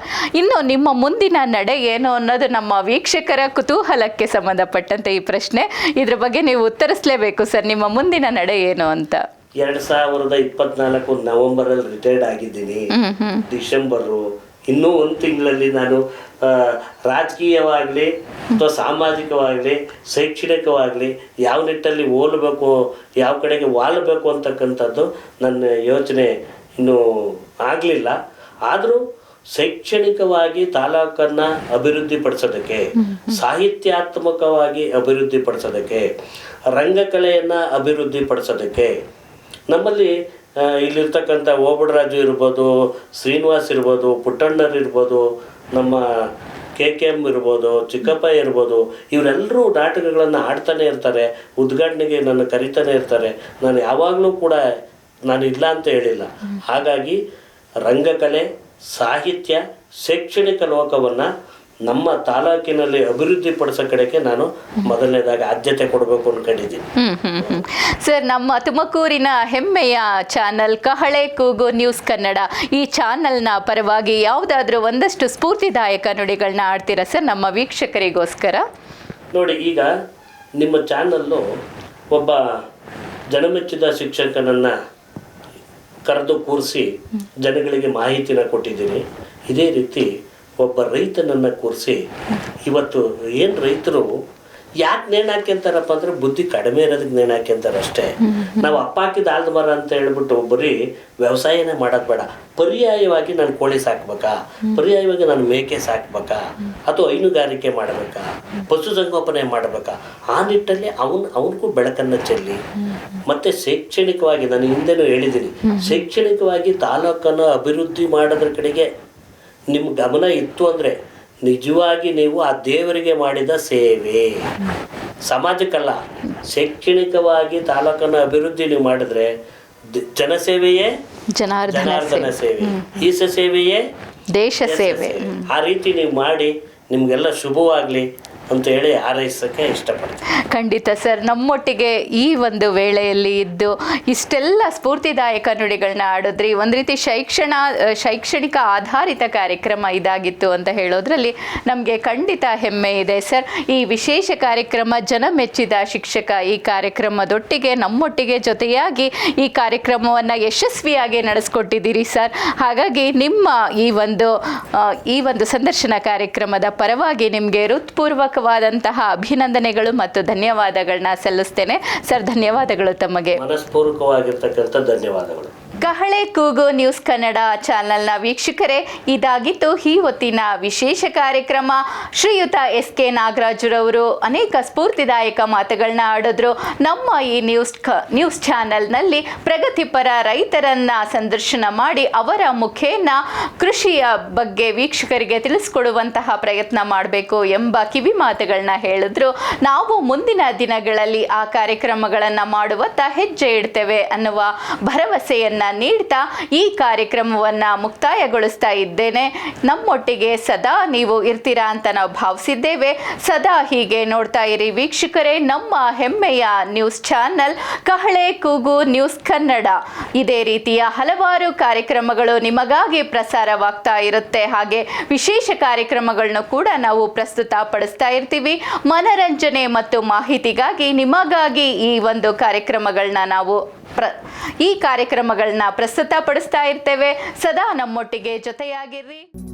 ಇನ್ನು ನಿಮ್ಮ ಮುಂದಿನ ನಡೆ ಏನು ಅನ್ನೋದು ನಮ್ಮ ವೀಕ್ಷಕರ ಕುತೂಹಲಕ್ಕೆ ಸಂಬಂಧಪಟ್ಟಂತೆ ಈ ಪ್ರಶ್ನೆ. ಇದ್ರ ಬಗ್ಗೆ ನೀವು ಉತ್ತರಿಸಲೇಬೇಕು ಸರ್, ನಿಮ್ಮ ಮುಂದಿನ ನಡೆ ಏನು ಅಂತ. 2024 ನವೆಂಬರಲ್ಲಿ ರಿಟೈರ್ಡ್ ಆಗಿದ್ದೀನಿ. ಡಿಸೆಂಬರು ಇನ್ನೂ 1 ತಿಂಗಳಲ್ಲಿ ನಾನು ರಾಜಕೀಯವಾಗಲಿ ಅಥವಾ ಸಾಮಾಜಿಕವಾಗಲಿ ಶೈಕ್ಷಣಿಕವಾಗಲಿ ಯಾವ ನಿಟ್ಟಲ್ಲಿ ಓದಬೇಕು, ಯಾವ ಕಡೆಗೆ ವಾಲಬೇಕು ಅಂತಕ್ಕಂಥದ್ದು ನನ್ನ ಯೋಚನೆ ಇನ್ನೂ ಆಗಲಿಲ್ಲ. ಆದರೂ ಶೈಕ್ಷಣಿಕವಾಗಿ ತಾಲೂಕನ್ನು ಅಭಿವೃದ್ಧಿಪಡಿಸೋದಕ್ಕೆ, ಸಾಹಿತ್ಯಾತ್ಮಕವಾಗಿ ಅಭಿವೃದ್ಧಿಪಡಿಸೋದಕ್ಕೆ, ರಂಗಕಲೆಯನ್ನು ಅಭಿವೃದ್ಧಿಪಡಿಸೋದಕ್ಕೆ, ನಮ್ಮಲ್ಲಿ ಇಲ್ಲಿರ್ತಕ್ಕಂಥ ಓಬಡರಾಜು ಇರ್ಬೋದು, ಶ್ರೀನಿವಾಸ್ ಇರ್ಬೋದು, ಪುಟ್ಟಣ್ಣರು ಇರ್ಬೋದು, ನಮ್ಮ KKM ಇರ್ಬೋದು, ಚಿಕ್ಕಪ್ಪ ಇರ್ಬೋದು, ಇವರೆಲ್ಲರೂ ನಾಟಕಗಳನ್ನು ಆಡ್ತಾನೆ ಇರ್ತಾರೆ. ಉದ್ಘಾಟನೆಗೆ ನನ್ನ ಕರಿತಾನೆ ಇರ್ತಾರೆ. ನಾನು ಯಾವಾಗಲೂ ಕೂಡ ನಾನು ಇಲ್ಲ ಅಂತ ಹೇಳಿಲ್ಲ. ಹಾಗಾಗಿ ರಂಗಕಲೆ, ಸಾಹಿತ್ಯ, ಶೈಕ್ಷಣಿಕ ಲೋಕವನ್ನು ನಮ್ಮ ತಾಲೂಕಿನಲ್ಲಿ ಅಭಿವೃದ್ಧಿ ಪಡಿಸೋ ಕಡೆಗೆ ನಾನು ಮೊದಲನೇದಾಗಿ ಆದ್ಯತೆ ಕೊಡಬೇಕು ಅನ್ಕೊಂಡಿದ್ದೀನಿ. ಸರ್, ನಮ್ಮ ತುಮಕೂರಿನ ಹೆಮ್ಮೆಯ ಚಾನಲ್ ಕಹಳೆ ಕೂಗು ನ್ಯೂಸ್ ಕನ್ನಡ, ಈ ಚಾನಲ್ನ ಪರವಾಗಿ ಯಾವುದಾದ್ರೂ ಒಂದಷ್ಟು ಸ್ಫೂರ್ತಿದಾಯಕ ನುಡಿಗಳನ್ನ ಆಡ್ತೀರಾ ಸರ್ ನಮ್ಮ ವೀಕ್ಷಕರಿಗೋಸ್ಕರ? ನೋಡಿ, ಈಗ ನಿಮ್ಮ ಚಾನಲ್ಲು ಒಬ್ಬ ಜನಮೆಚ್ಚಿದ ಶಿಕ್ಷಕನನ್ನು ಕರೆದು ಕೂರಿಸಿ ಜನಗಳಿಗೆ ಮಾಹಿತಿನ ಕೊಟ್ಟಿದ್ದೀನಿ. ಇದೇ ರೀತಿ ಒಬ್ಬ ರೈತನನ್ನು ಕೂರಿಸಿ, ಇವತ್ತು ಏನು ರೈತರು ಯಾಕೆ ನೇಣು ಹಾಕ್ಯಂತಾರಪ್ಪ ಅಂದರೆ ಬುದ್ಧಿ ಕಡಿಮೆ ಇರೋದಕ್ಕೆ ನೇಣು ಹಾಕ್ಯಂತಾರೆ ಅಷ್ಟೇ. ನಾವು ಅಪ್ಪ ಹಾಕಿದ ಆಲ್ದ ಮರ ಅಂತ ಹೇಳ್ಬಿಟ್ಟು ಬರೀ ವ್ಯವಸಾಯನೇ ಮಾಡೋದು ಬೇಡ. ಪರ್ಯಾಯವಾಗಿ ನಾನು ಕೋಳಿ ಸಾಕ್ಬೇಕಾ, ಪರ್ಯಾಯವಾಗಿ ನಾನು ಮೇಕೆ ಸಾಕ್ಬೇಕಾ, ಅಥವಾ ಹೈನುಗಾರಿಕೆ ಮಾಡಬೇಕಾ, ಪಶುಸಂಗೋಪನೆ ಮಾಡಬೇಕಾ, ಆ ನಿಟ್ಟಲ್ಲಿ ಅವನಿಗೂ ಬೆಳಕನ್ನು ಚೆಲ್ಲಿ, ಮತ್ತು ಶೈಕ್ಷಣಿಕವಾಗಿ ನಾನು ಹಿಂದೆನೂ ಹೇಳಿದ್ದೀನಿ, ಶೈಕ್ಷಣಿಕವಾಗಿ ತಾಲೂಕನ್ನು ಅಭಿವೃದ್ಧಿ ಮಾಡೋದ್ರ ಕಡೆಗೆ ನಿಮ್ಮ ಗಮನ ಇತ್ತು ಅಂದರೆ ನಿಜವಾಗಿ ನೀವು ಆ ದೇವರಿಗೆ ಮಾಡಿದ ಸೇವೆ, ಸಮಾಜಕ್ಕಲ್ಲ, ಶೈಕ್ಷಣಿಕವಾಗಿ ತಾಲೂಕನ್ನು ಅಭಿವೃದ್ಧಿ ನೀವು ಮಾಡಿದ್ರೆ ಜನಸೇವೆಯೇ ಜನಾರ್ದನ ಸೇವೆ, ಈಶ ಸೇವೆಯೇ ದೇಶ ಸೇವೆ. ಆ ರೀತಿ ನೀವು ಮಾಡಿ ನಿಮಗೆಲ್ಲ ಶುಭವಾಗಲಿ ಅಂತ ಹೇಳಿ ಹಾರೈಸೋಕ್ಕೆ ಇಷ್ಟಪಡ್ತೀನಿ. ಖಂಡಿತ ಸರ್, ನಮ್ಮೊಟ್ಟಿಗೆ ಈ ಒಂದು ವೇಳೆಯಲ್ಲಿ ಇದ್ದು ಇಷ್ಟೆಲ್ಲ ಸ್ಫೂರ್ತಿದಾಯಕ ನುಡಿಗಳನ್ನ ಆಡಿದ್ರಿ. ಒಂದು ರೀತಿ ಶೈಕ್ಷಣಿಕ ಆಧಾರಿತ ಕಾರ್ಯಕ್ರಮ ಇದಾಗಿತ್ತು ಅಂತ ಹೇಳೋದ್ರಲ್ಲಿ ನಮಗೆ ಖಂಡಿತ ಹೆಮ್ಮೆ ಇದೆ ಸರ್. ಈ ವಿಶೇಷ ಕಾರ್ಯಕ್ರಮ ಜನಮೆಚ್ಚಿದ ಶಿಕ್ಷಕ, ಈ ಕಾರ್ಯಕ್ರಮದೊಟ್ಟಿಗೆ ನಮ್ಮೊಟ್ಟಿಗೆ ಜೊತೆಯಾಗಿ ಈ ಕಾರ್ಯಕ್ರಮವನ್ನು ಯಶಸ್ವಿಯಾಗಿ ನಡೆಸ್ಕೊಟ್ಟಿದ್ದೀರಿ ಸರ್. ಹಾಗಾಗಿ ನಿಮ್ಮ ಈ ಒಂದು ಸಂದರ್ಶನ ಕಾರ್ಯಕ್ರಮದ ಪರವಾಗಿ ನಿಮಗೆ ಹೃತ್ಪೂರ್ವಕವಾದಂತಹ ಅಭಿನಂದನೆಗಳು ಮತ್ತು ಧನ್ಯವಾದಗಳನ್ನ ಸಲ್ಲಿಸ್ತೇನೆ ಸರ್. ಧನ್ಯವಾದಗಳು ತಮಗೆ. ಮನಸ್ಪೂರ್ವಕವಾಗಿರ್ತಕ್ಕಂಥ ಧನ್ಯವಾದಗಳು. ಕಹಳೆ ಕೂಗು ನ್ಯೂಸ್ ಕನ್ನಡ ಚಾನಲ್ನ ವೀಕ್ಷಕರೇ, ಇದಾಗಿತ್ತು ಈ ಹೊತ್ತಿನ ವಿಶೇಷ ಕಾರ್ಯಕ್ರಮ. ಶ್ರೀಯುತ SK ನಾಗರಾಜುರವರು ಅನೇಕ ಸ್ಫೂರ್ತಿದಾಯಕ ಮಾತುಗಳನ್ನ ಆಡಿದ್ರು. ನಮ್ಮ ಈ ನ್ಯೂಸ್ ಚಾನಲ್ನಲ್ಲಿ ಪ್ರಗತಿಪರ ರೈತರನ್ನ ಸಂದರ್ಶನ ಮಾಡಿ ಅವರ ಮುಖೇನ ಕೃಷಿಯ ಬಗ್ಗೆ ವೀಕ್ಷಕರಿಗೆ ತಿಳಿಸ್ಕೊಡುವಂತಹ ಪ್ರಯತ್ನ ಮಾಡಬೇಕು ಎಂಬ ಕಿವಿ ಮಾತುಗಳನ್ನ ಹೇಳಿದ್ರು. ನಾವು ಮುಂದಿನ ದಿನಗಳಲ್ಲಿ ಆ ಕಾರ್ಯಕ್ರಮಗಳನ್ನು ಮಾಡುವತ್ತ ಹೆಜ್ಜೆ ಇಡ್ತೇವೆ ಅನ್ನುವ ಭರವಸೆಯನ್ನ ನೀಡ್ತಾ ಈ ಕಾರ್ಯಕ್ರಮವನ್ನು ಮುಕ್ತಾಯಗೊಳಿಸ್ತಾ ಇದ್ದೇನೆ. ನಮ್ಮೊಟ್ಟಿಗೆ ಸದಾ ನೀವು ಇರ್ತೀರಾ ಅಂತ ನಾವು ಭಾವಿಸಿದ್ದೇವೆ. ಸದಾ ಹೀಗೆ ನೋಡ್ತಾ ಇರಿ ವೀಕ್ಷಕರೇ, ನಮ್ಮ ಹೆಮ್ಮೆಯ ನ್ಯೂಸ್ ಚಾನಲ್ ಕಹಳೆ ಕೂಗು ನ್ಯೂಸ್ ಕನ್ನಡ. ಇದೇ ರೀತಿಯ ಹಲವಾರು ಕಾರ್ಯಕ್ರಮಗಳು ನಿಮಗಾಗಿ ಪ್ರಸಾರವಾಗ್ತಾ ಇರುತ್ತೆ. ಹಾಗೆ ವಿಶೇಷ ಕಾರ್ಯಕ್ರಮಗಳನ್ನು ಕೂಡ ನಾವು ಪ್ರಸ್ತುತಪಡಿಸ್ತಾ ಇರ್ತೀವಿ. ಮನರಂಜನೆ ಮತ್ತು ಮಾಹಿತಿಗಾಗಿ ನಿಮಗಾಗಿ ಈ ಒಂದು ಕಾರ್ಯಕ್ರಮಗಳನ್ನ ನಾವು ಈ ಕಾರ್ಯಕ್ರಮಗಳನ್ನ ಪ್ರಸ್ತುತಪಡಿಸ್ತಾ ಇರ್ತೇವೆ. ಸದಾ ನಮ್ಮೊಟ್ಟಿಗೆ ಜೊತೆಯಾಗಿರ್ರಿ.